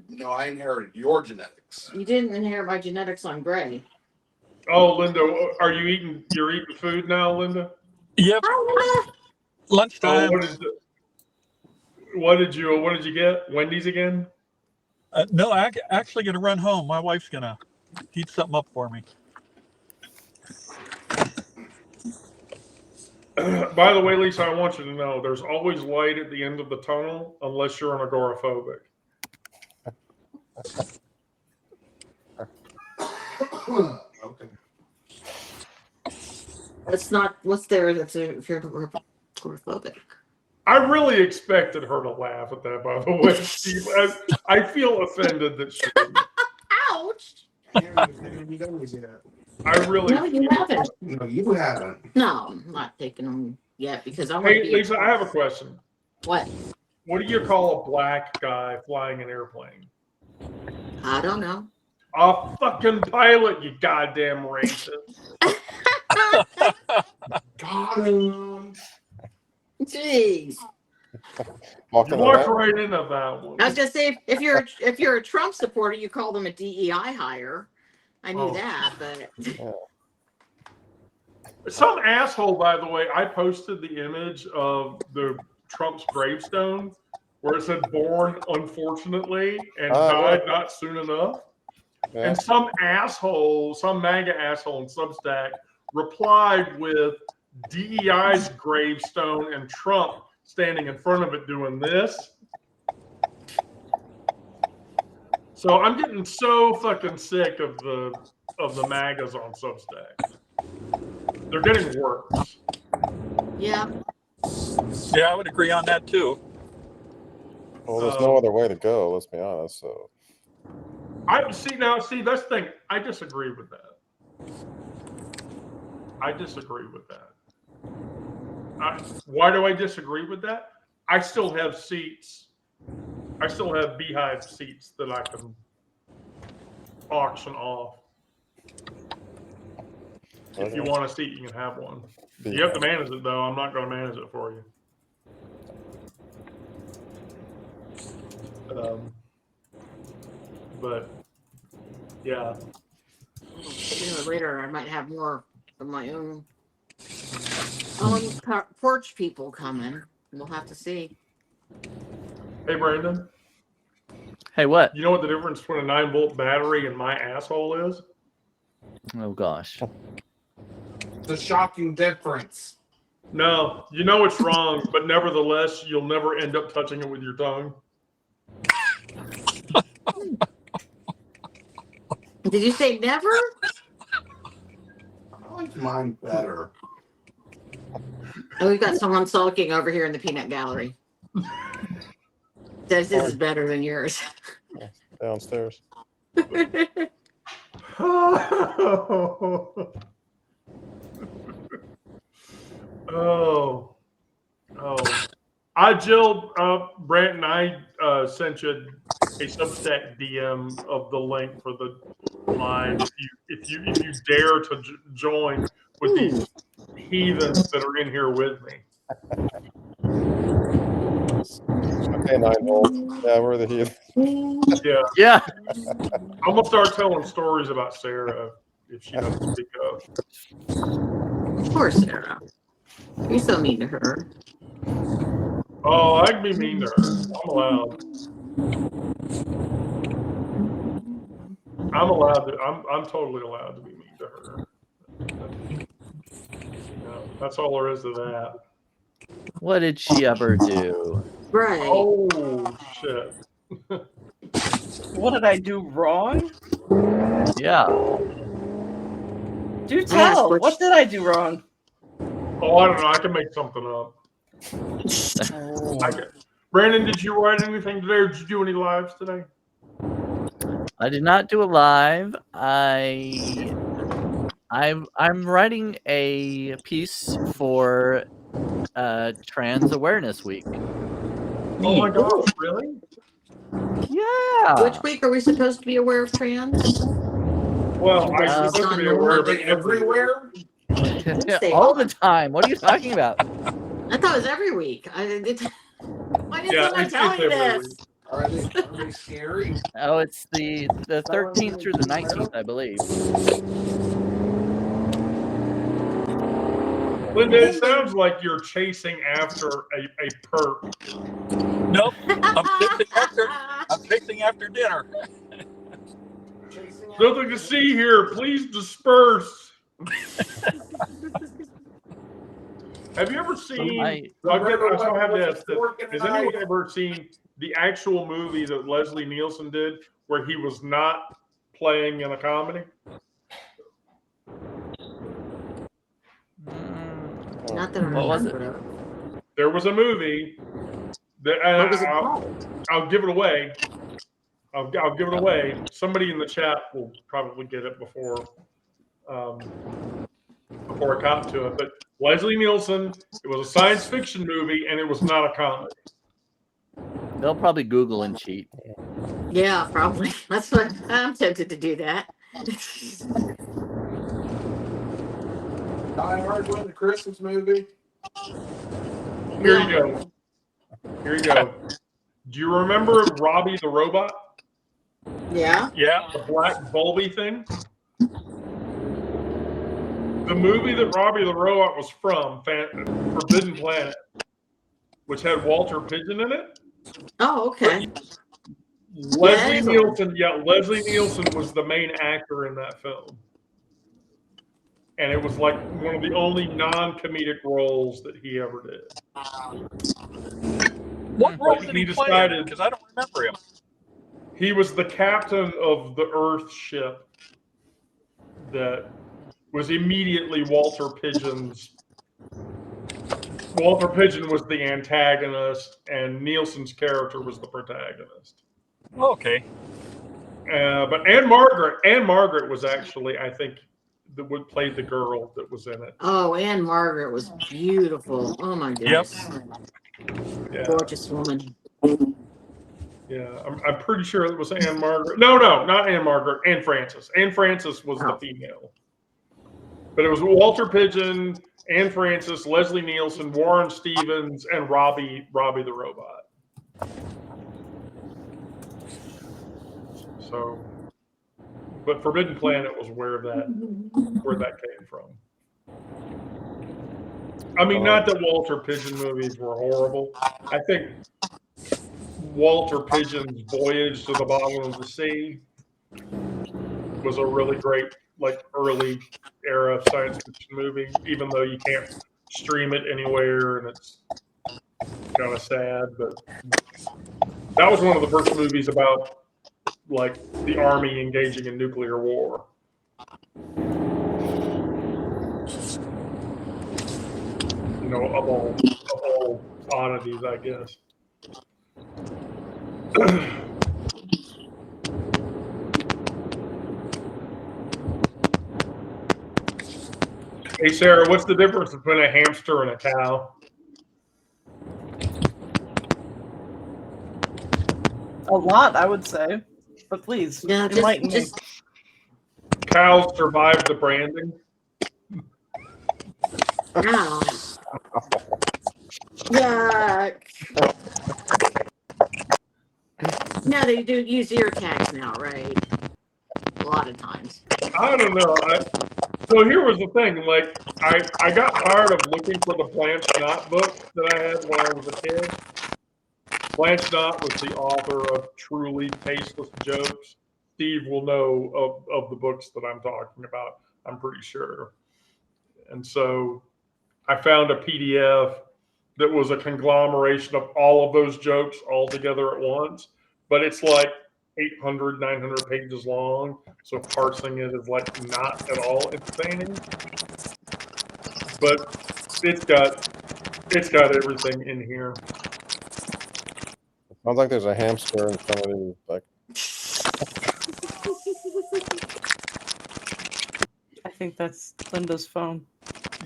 No, I inherited your genetics. You didn't inherit my genetics on gray. Oh, Linda, are you eating? You're eating food now, Linda? Yep. Oh, Lunchtime. What did you get? Wendy's again? No, I actually going to run home. My wife's going to heat something up for me. By the way, Lisa, I want you to know there's always light at the end of the tunnel unless you're an agoraphobic. Okay. That's not what's there. That's if you're agoraphobic. I really expected her to laugh at that, by the way. I feel offended that she didn't. Ouch! I really. No, you haven't. No, you haven't. No, I'm not taking them yet because I want to Hey, be. Lisa, I have a question. What? What do you call a black guy flying an airplane? I don't know. A fucking pilot, you goddamn racist. Got him. Jeez. Walked You into walked that. right into that one. I was gonna say if you're a Trump supporter, you call them a DEI hire. I knew Oh. that, but Some asshole, by the way, I posted the image of the Trump's gravestone where it said "born unfortunately" and died not soon enough. Yeah. And some asshole, some MAGA asshole in Substack replied with DEI's gravestone and Trump standing in front of it doing this. So I'm getting so fucking sick of the MAGAs on Substack. They're getting worse. yeah. Yeah, I would agree on that too. Well, there's no other way to go. Let's be honest. So That's the thing. I disagree with that. Why do I disagree with that? I still have seats. I still have beehive seats that I can auction off. If you want a seat, you can have one. You have to manage it, though. I'm not going to manage it for you. But yeah. Sooner or later, I might have more of my own porch people coming. We'll have to see. Hey, Brandon. Hey, what? You know what the difference between a 9-volt battery and my asshole is? Oh gosh. The shocking difference. No, you know it's wrong, but nevertheless, you'll never end up touching it with your tongue. Did you say never? I like mine better. Oh, we've got someone sulking over here in the peanut gallery. Says this is better than yours. downstairs. Oh. Jill, Brant and I sent you a Substack DM of the link for the line. If you dare to join with these heathens that are in here with me. Okay, 9-volt. Yeah, we're the heath. Yeah. I'm gonna start telling stories about Sarah if she doesn't speak up. Poor Sarah. You're so mean to her. Oh, I can be mean to her. I'm allowed. I'm totally allowed to be mean to her. That's all there is to that. What did she ever do? Right. Oh shit. What did I do wrong? Yeah. Do tell. What did I do wrong? Oh, I don't know. I can make something up. Brandon, did you write anything today, or did you do any lives today? I did not do a live. I I'm writing a piece for Trans Awareness Week. Oh my gosh, really? Yeah. Which week are we supposed to be aware of trans? Well, I'm It's supposed to not be aware of normal. it everywhere. Yes, they All are. the time. What are you talking about? I thought it was every week. Why didn't someone tell me every this? week. Are they scary? Oh, it's the 13th through the 19th, I believe. Linda, it sounds like you're chasing after a perp. Nope. I'm chasing after dinner. Nothing to see here. Please disperse. Have you ever seen? I have this. Has anyone ever seen the actual movie that Leslie Nielsen did, where he was not playing in a comedy? Not that I What was it? remember. There was a movie that What was it called? I'll give it away. I'll give it away. Somebody in the chat will probably get it before I cop to it. But Leslie Nielsen, it was a science fiction movie, and it was not a comedy. They'll probably Google and cheat. Yeah, probably. That's what I'm tempted to do that. Die Hard was the Christmas movie. Here you go. Here you go. Do you remember Robbie the Robot? Yeah. Yeah. The black bulby thing? The movie that Robbie the Robot was from, Forbidden Planet, which had Walter Pigeon in it. Oh, okay. Leslie Nielsen was the main actor in that film. And it was like one of the only non-comedic roles that he ever did. What role did he play? decided Because I don't remember him. he was the captain of the Earth ship that was immediately Walter Pigeon's. Walter Pigeon was the antagonist, and Nielsen's character was the protagonist. Okay. But Anne Margaret was actually, I think, played the girl that was in it. Oh, Anne Margaret was beautiful. Oh my goodness. Yeah. Gorgeous woman. Yeah, I'm pretty sure it was Anne Margaret. No, not Anne Margaret. Anne Francis. Anne Francis was the female. But it was Walter Pigeon, Anne Francis, Leslie Nielsen, Warren Stevens, and Robbie the Robot. So, but Forbidden Planet was where that came from. I mean, not that Walter Pigeon movies were horrible. I think Walter Pigeon's Voyage to the Bottom of the Sea was a really great, like, early era science fiction movie, even though you can't stream it anywhere and it's kind of sad. But that was one of the first movies about, like, the army engaging in nuclear war. You know, of all oddities, I guess. Hey, Sarah, what's the difference between a hamster and a cow? A lot, I would say. But please, Yeah, enlighten me. Cows survive the branding. Wow. Yuck. No, they do use ear tags now, right? A lot of times. I don't know. So here was the thing. Like, I got tired of looking for the Blanche Knott book that I had when I was a kid. Blanche Knott was the author of Truly Tasteless Jokes. Steve will know of the books that I'm talking about, I'm pretty sure. And so I found a PDF that was a conglomeration of all of those jokes all together at once. But it's like 800, 900 pages long. So parsing it is like not at all entertaining. But it's got everything in here. Sounds like there's a hamster in somebody like. I think that's Linda's phone.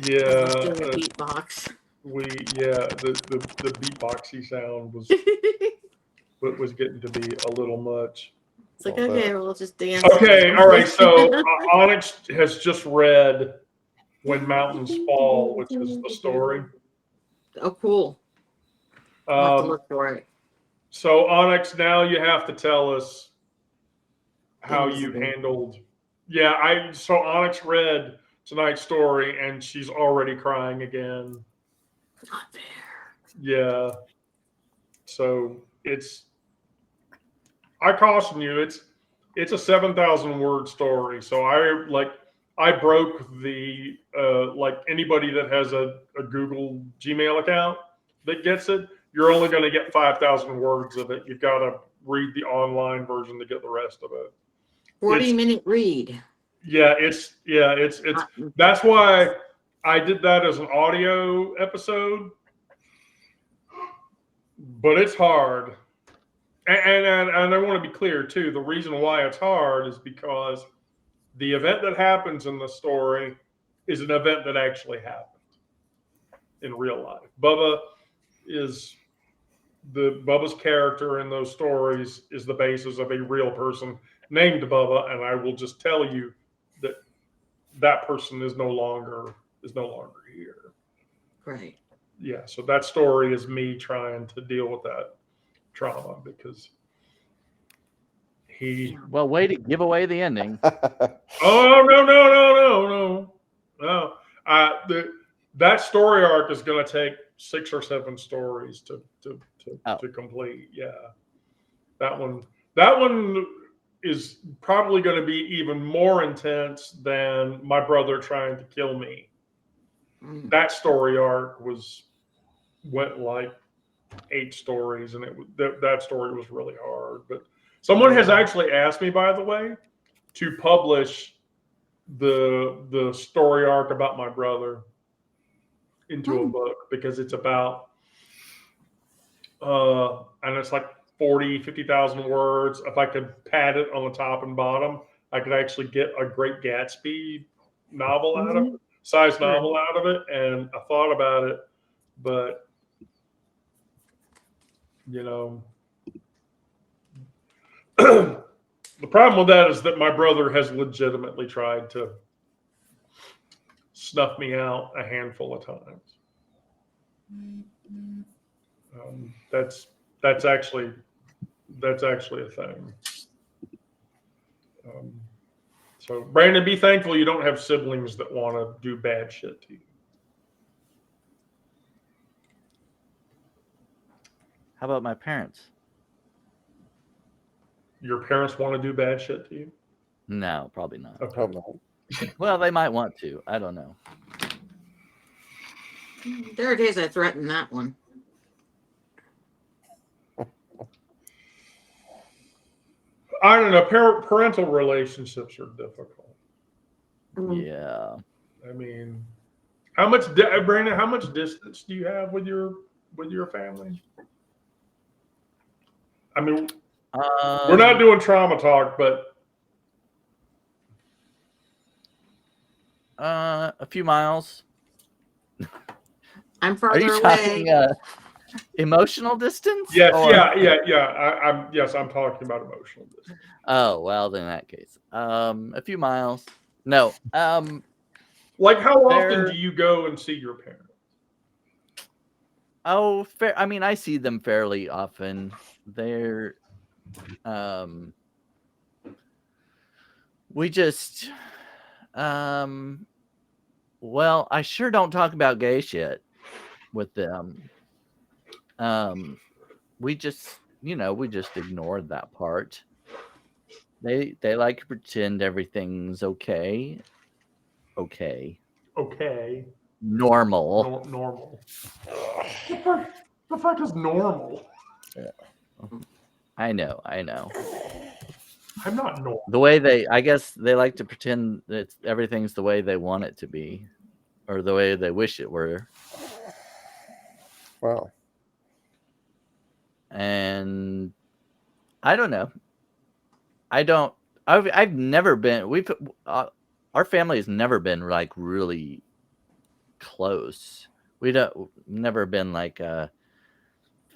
Yeah, Let's do the beatbox. the beatboxy sound was getting to be a little much. It's like, Well, okay, we'll just dance. Okay, all right. So Onyx has just read "When Mountains Fall," which is the story. Oh, cool. I'll have to Um, look for it. so Onyx, now you have to tell us how Things you that- handled. Yeah, so Onyx read tonight's story and she's already crying again. Not fair. Yeah. So I caution you, it's a 7,000 word story. So I broke the like anybody that has a Google Gmail account that gets it, you're only going to get 5,000 words of it. You've got to read the online version to get the rest of it. 40-minute read. Yeah, it's that's why I did that as an audio episode, but it's hard. And I want to be clear too. The reason why it's hard is because the event that happens in the story is an event that actually happened in real life. Bubba's character in those stories is the basis of a real person named Bubba, and I will just tell you that person is no longer here. Right. Yeah, so that story is me trying to deal with that trauma because he. Well, way to give away the ending. Oh no! That story arc is going to take 6 or 7 stories to complete. Yeah, that one is probably going to be even more intense than my brother trying to kill me. That story arc went like 8 stories, and that story was really hard. But someone has actually asked me, by the way, to publish the story arc about my brother into a book because it's about and it's like 50,000 words. If I could pad it on the top and bottom, I could actually get a Great Gatsby novel out of it, size novel out of it. And I thought about it, but the problem with that is that my brother has legitimately tried to snuff me out a handful of times. That's actually a thing. So Brandon, be thankful you don't have siblings that want to do bad shit to you. How about my parents? Your parents want to do bad shit to you? No, probably not. Okay. Hope not. Well, they might want to. I don't know. There it is. I threatened that one. I don't know. Parental relationships are difficult. Yeah. I mean, Brandon? How much distance do you have with your family? I mean, we're not doing trauma talk, but a few miles. I'm Are farther you away. talking emotional distance? yes, or- yeah. I'm talking about emotional distance. Oh, well, in that case, a few miles. No. Like, how often do you go and see your parents? Oh, fair. I mean, I see them fairly often. They're, we just, well, I sure don't talk about gay shit with them. We just, we just ignored that part. They like to pretend everything's okay. Okay. Normal. Normal. The fuck is normal? I know. I'm not normal. The way I guess they like to pretend that everything's the way they want it to be, or the way they wish it were. Wow. And I don't know. I've never been. our family has never been like really close. Never been like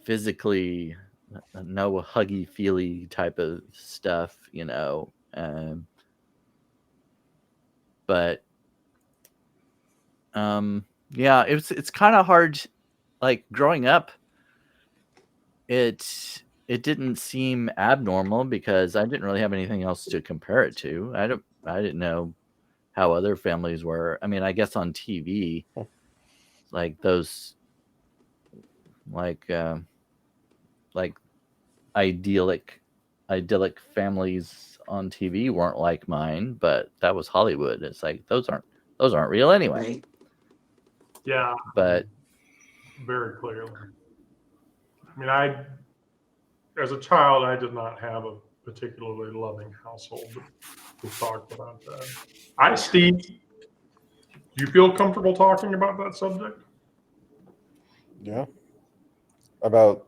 physically no huggy feely type of stuff, you know. But yeah, it's kind of hard. Like growing up, it didn't seem abnormal because I didn't really have anything else to compare it to. I didn't know how other families were. I mean, I guess on TV, like those like idyllic families on TV weren't like mine, but that was Hollywood. It's like those aren't real anyway. Right. Yeah, But very clearly. I mean, as a child, I did not have a particularly loving household. But we'll talk about that. Steve, do you feel comfortable talking about that subject? Yeah. About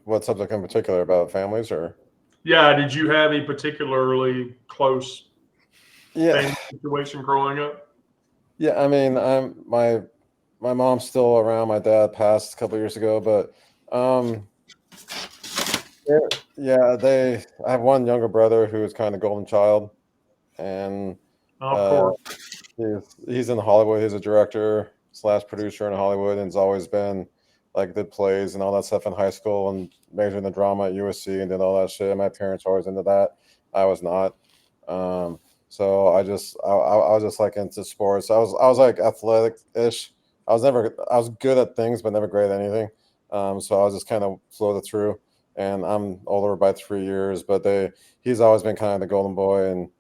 what subject in particular? About families or? Yeah. Did you have a particularly close family situation growing up? Yeah. I mean, my mom's still around. My dad passed a couple years ago, but I have one younger brother who is kind of golden child, and Of course. he's in Hollywood. He's a director / producer in Hollywood, and has always been like did plays and all that stuff in high school and majored in drama at USC and did all that shit. My parents were always into that. I was not. So I was just like into sports. I was like athletic-ish. I was good at things, but never great at anything. So I was just kind of floated through. And I'm older by 3 years, but he's always been kind of the golden boy, and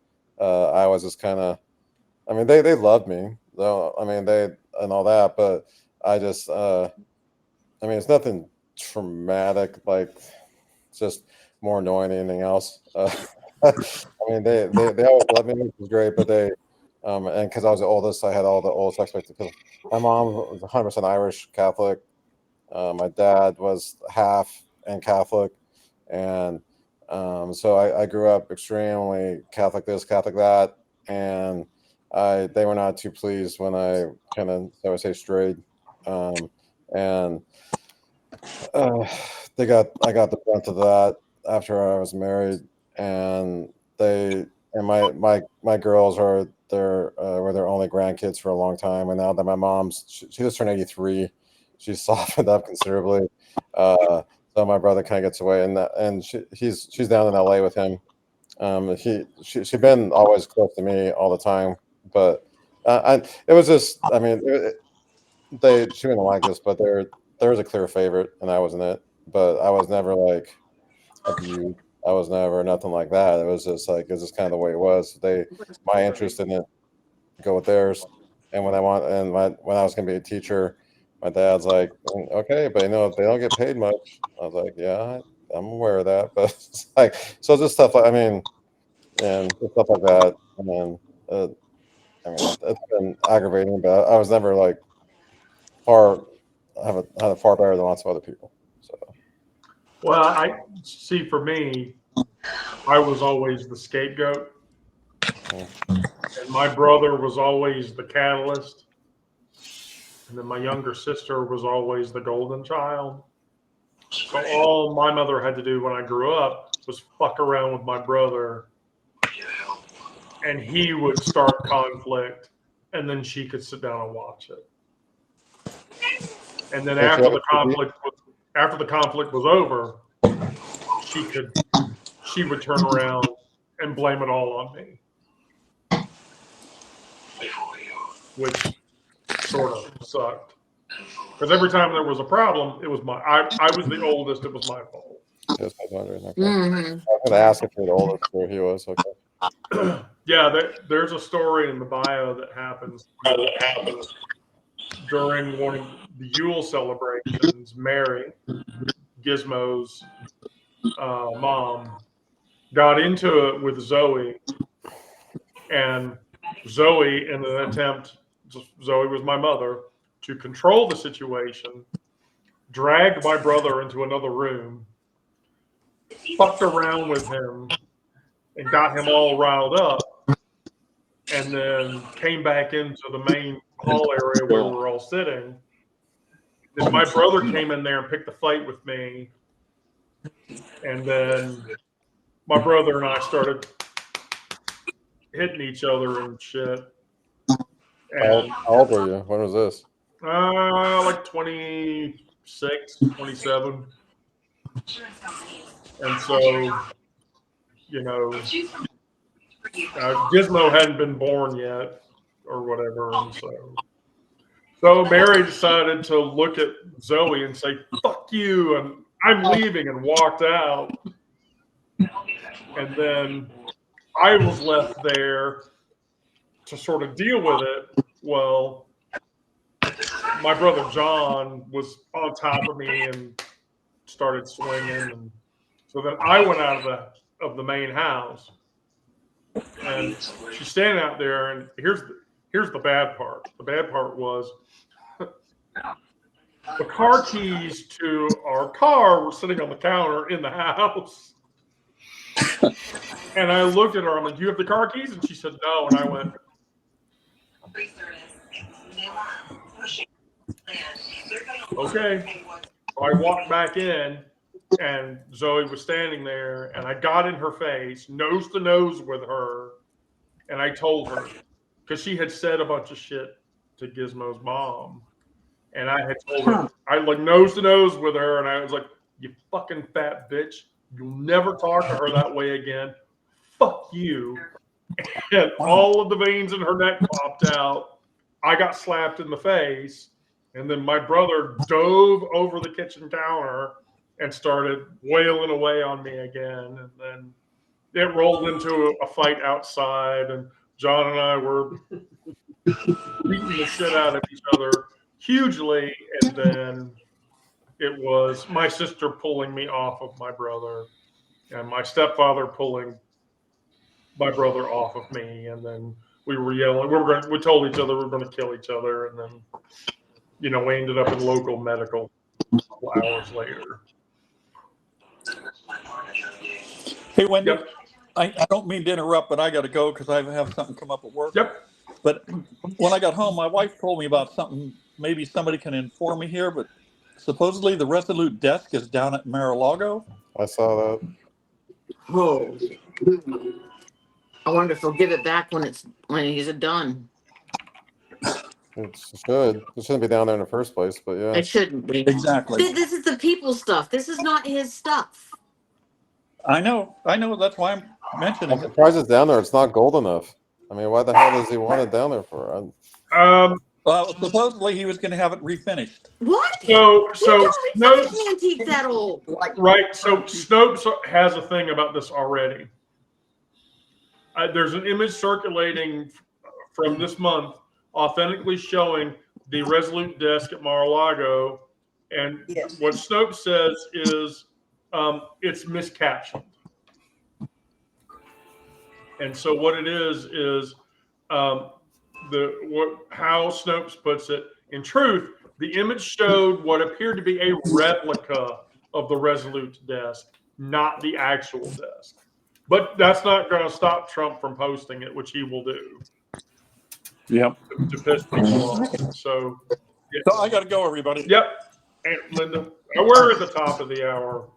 I was just kind of. I mean, they loved me, though. I mean, they and all that, but I just. I mean, it's nothing traumatic. Like, it's just more annoying than anything else. I mean, they always loved me, which was great, but they. And because I was the oldest, I had all the oldest expectations. My mom was 100% Irish Catholic. My dad was half and Catholic, and so I grew up extremely Catholic this, Catholic that, and they were not too pleased when I kind of, I would say, strayed, and I got the brunt of that after I was married, and my girls were their only grandkids for a long time, and now that my mom's she just turned 83, she's softened up considerably. So my brother kind of gets away, and she's down in LA with him. She's been always close to me all the time, but it was just, I mean, she wouldn't like this, but there was a clear favorite, and I wasn't it. But I was never like abused. I was never nothing like that. It was just kind of the way it was. My interest in it go with theirs, and when I was going to be a teacher. My dad's like, okay, but they don't get paid much. I was like, yeah, I'm aware of that, but it's like, so just stuff like, I mean, and stuff like that. And then, I mean, it's been aggravating, but I was never like had it far better than lots of other people. So, well, I see. For me, I was always the scapegoat, and my brother was always the catalyst. And then my younger sister was always the golden child. So all my mother had to do when I grew up was fuck around with my brother. And he would start conflict, and then she could sit down and watch it. And then after the conflict was over, she would turn around and blame it all on me. Which sort of sucked, because every time there was a problem, it was I was the oldest. It was my fault. Just wondering. Okay. Mm-hmm. I was going to ask if you're the oldest, where he was. Okay. Yeah, there's a story in the bio that happens during one of the Yule celebrations. Mary, Gizmo's mom, got into it with Zoe, and Zoe, in an attempt. Zoe was my mother, to control the situation, dragged my brother into another room, fucked around with him, and got him all riled up. and then came back into the main hall area where we were all sitting. Then my brother came in there and picked a fight with me. And then my brother and I started hitting each other and shit. And How old were you? When was this? like 26, 27. And so, you know, Gizmo hadn't been born yet or whatever. And so Mary decided to look at Zoe and say, "Fuck you," and I'm leaving, and walked out. And then I was left there to sort of deal with it. Well, my brother John was on top of me and started swinging, and so then I went out of the main house, and she's standing out there, and here's the bad part. The bad part was the car keys to our car were sitting on the counter in the house. And I looked at her, I'm like, "Do you have the car keys?" And she said, "No." And I went, "Okay." So I walked back in, and Zoe was standing there, and I got in her face, nose to nose with her, and I told her, because she had said a bunch of shit to Gizmo's mom, and I had told her, I like nose to nose with her, and I was like, "You fucking fat bitch, you'll never talk to her that way again. Fuck you." And all of the veins in her neck popped out. I got slapped in the face, and then my brother dove over the kitchen counter and started wailing away on me again. And then it rolled into a fight outside, and John and I were beating the shit out of each other hugely. And then it was my sister pulling me off of my brother, and my stepfather pulling my brother off of me. And then we were yelling. We told each other we were going to kill each other. And then, you know, we ended up in local medical a couple hours later. Hey, Wendy, Yep. I don't mean to interrupt, but I got to go because I have something come up at work. Yep. But when I got home, my wife told me about something. Maybe somebody can inform me here, but supposedly the Resolute desk is down at Mar-a-Lago. I saw that. Oh, I wonder if they'll give it back when he's done. It should. It shouldn't be down there in the first place, but yeah. It shouldn't be. Exactly. This is the people's stuff. This is not his stuff. I know. That's why I'm mentioning I'm it. surprised it's down there. It's not gold enough. I mean, why the hell does he want it down there for? Well, supposedly he was going to have it refinished. What? So no antique that old. Right. So Snopes has a thing about this already. There's an image circulating from this month, authentically showing the Resolute desk at Mar-a-Lago, and what Snopes says is it's miscaptioned. And so what it is how Snopes puts it. In truth, the image showed what appeared to be a replica of the Resolute desk, not the actual desk. But that's not going to stop Trump from posting it, which he will do. Yep. To piss people off. So I got to go, everybody. Yep. And Linda, we're at the top of the hour.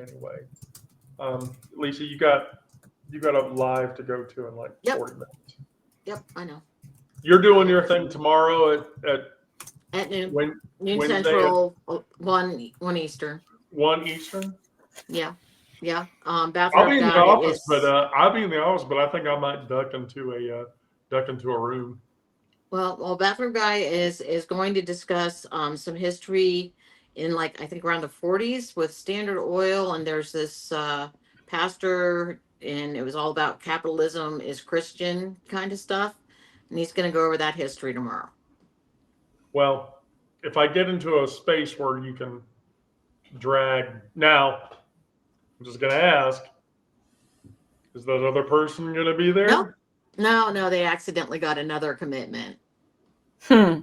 Anyway. Lisa, you got a live to go to in like 40 minutes. Yep, I know. You're doing your thing tomorrow at noon. Noon Wednesday Central, 1 Eastern. 1 Eastern. Yeah. I'll be in the office, but I think I might duck into a room. Well, Bathroom Guy is going to discuss some history in I think around the 40s with Standard Oil, and there's this pastor, and it was all about capitalism is Christian kind of stuff, and he's going to go over that history tomorrow. Well, if I get into a space where you can drag now, I'm just going to ask, is that other person going to be there? No, they accidentally got another commitment. Hey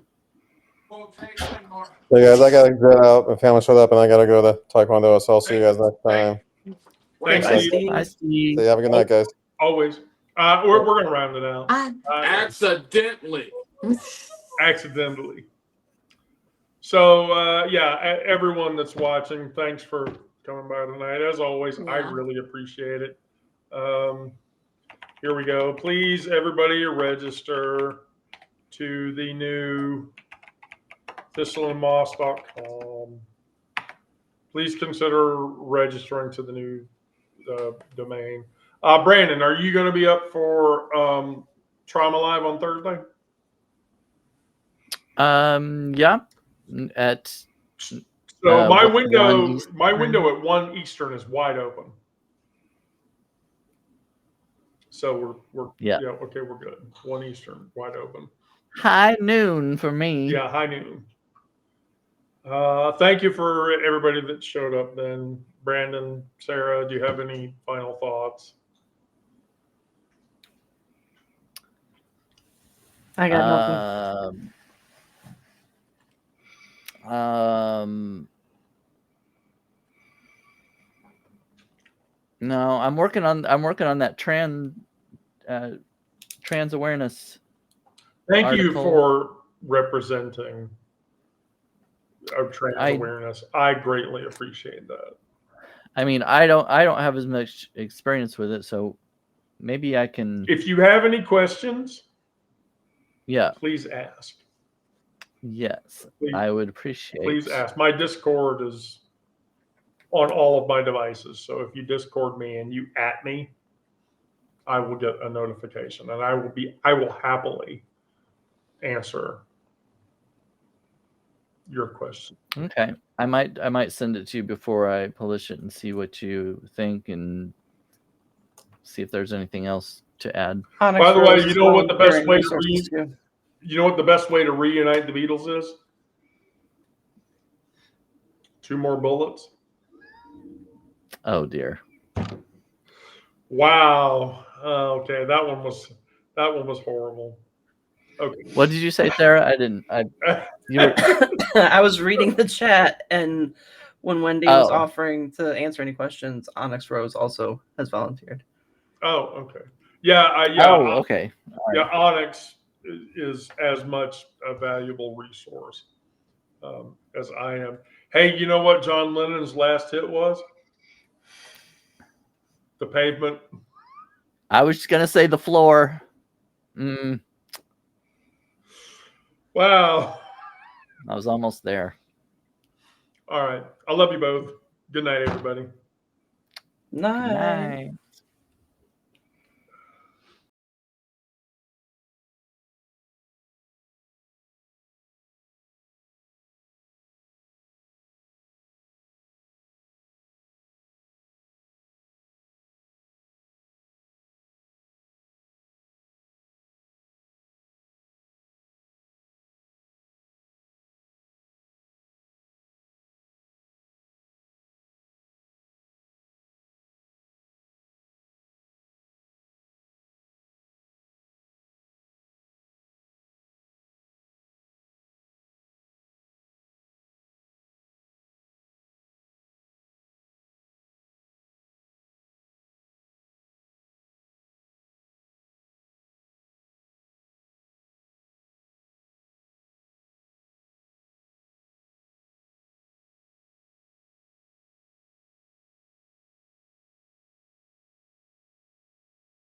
guys, I gotta get out. My family showed up, and I gotta go to Taekwondo. So I'll see you guys next time. Thanks, Bye, Steve. See you. Have a good night, guys. Always. We're going to round it out. Accidentally. Accidentally. So, everyone that's watching, thanks for coming by tonight. As always, I Yeah. really appreciate it. Here we go. Please, everybody, register to the new thistleandmoss.com. Please consider registering to the new domain. Brandon, are you going to be up for Trauma Live on Thursday? Yeah. At So my 1 window at 1 Eastern is wide open. So we're okay, we're good. 1 Eastern, wide open. High noon for me. Yeah, high noon. Thank you for everybody that showed up then. Brandon, Sarah, do you have any final thoughts? I got nothing. No, I'm working on that trans awareness. Thank article. you for representing trans awareness. I greatly appreciate that. I mean, I don't have as much experience with it, so maybe I can. If you have any questions, please ask. Yes, please, I would appreciate. Please ask. My Discord is on all of my devices, so if you Discord me and you @ me, I will get a notification, and I will happily answer your question. Okay, I might send it to you before I publish it and see what you think and see if there's anything else to add. By the way, you know what the best way to reunite the Beatles is? 2 more bullets. Oh dear. Wow. Okay, that one was horrible. Okay. What did you say, Sarah? I didn't. I was reading the chat, and when Wendy was offering to answer any questions, Onyx Rose also has volunteered. Oh, okay. Yeah. Okay. Yeah, Onyx is as much a valuable resource as I am. Hey, you know what John Lennon's last hit was? The Pavement. I was just gonna say The Floor. Wow. I was almost there. All right. I love you both. Good night, everybody. Night. Good night.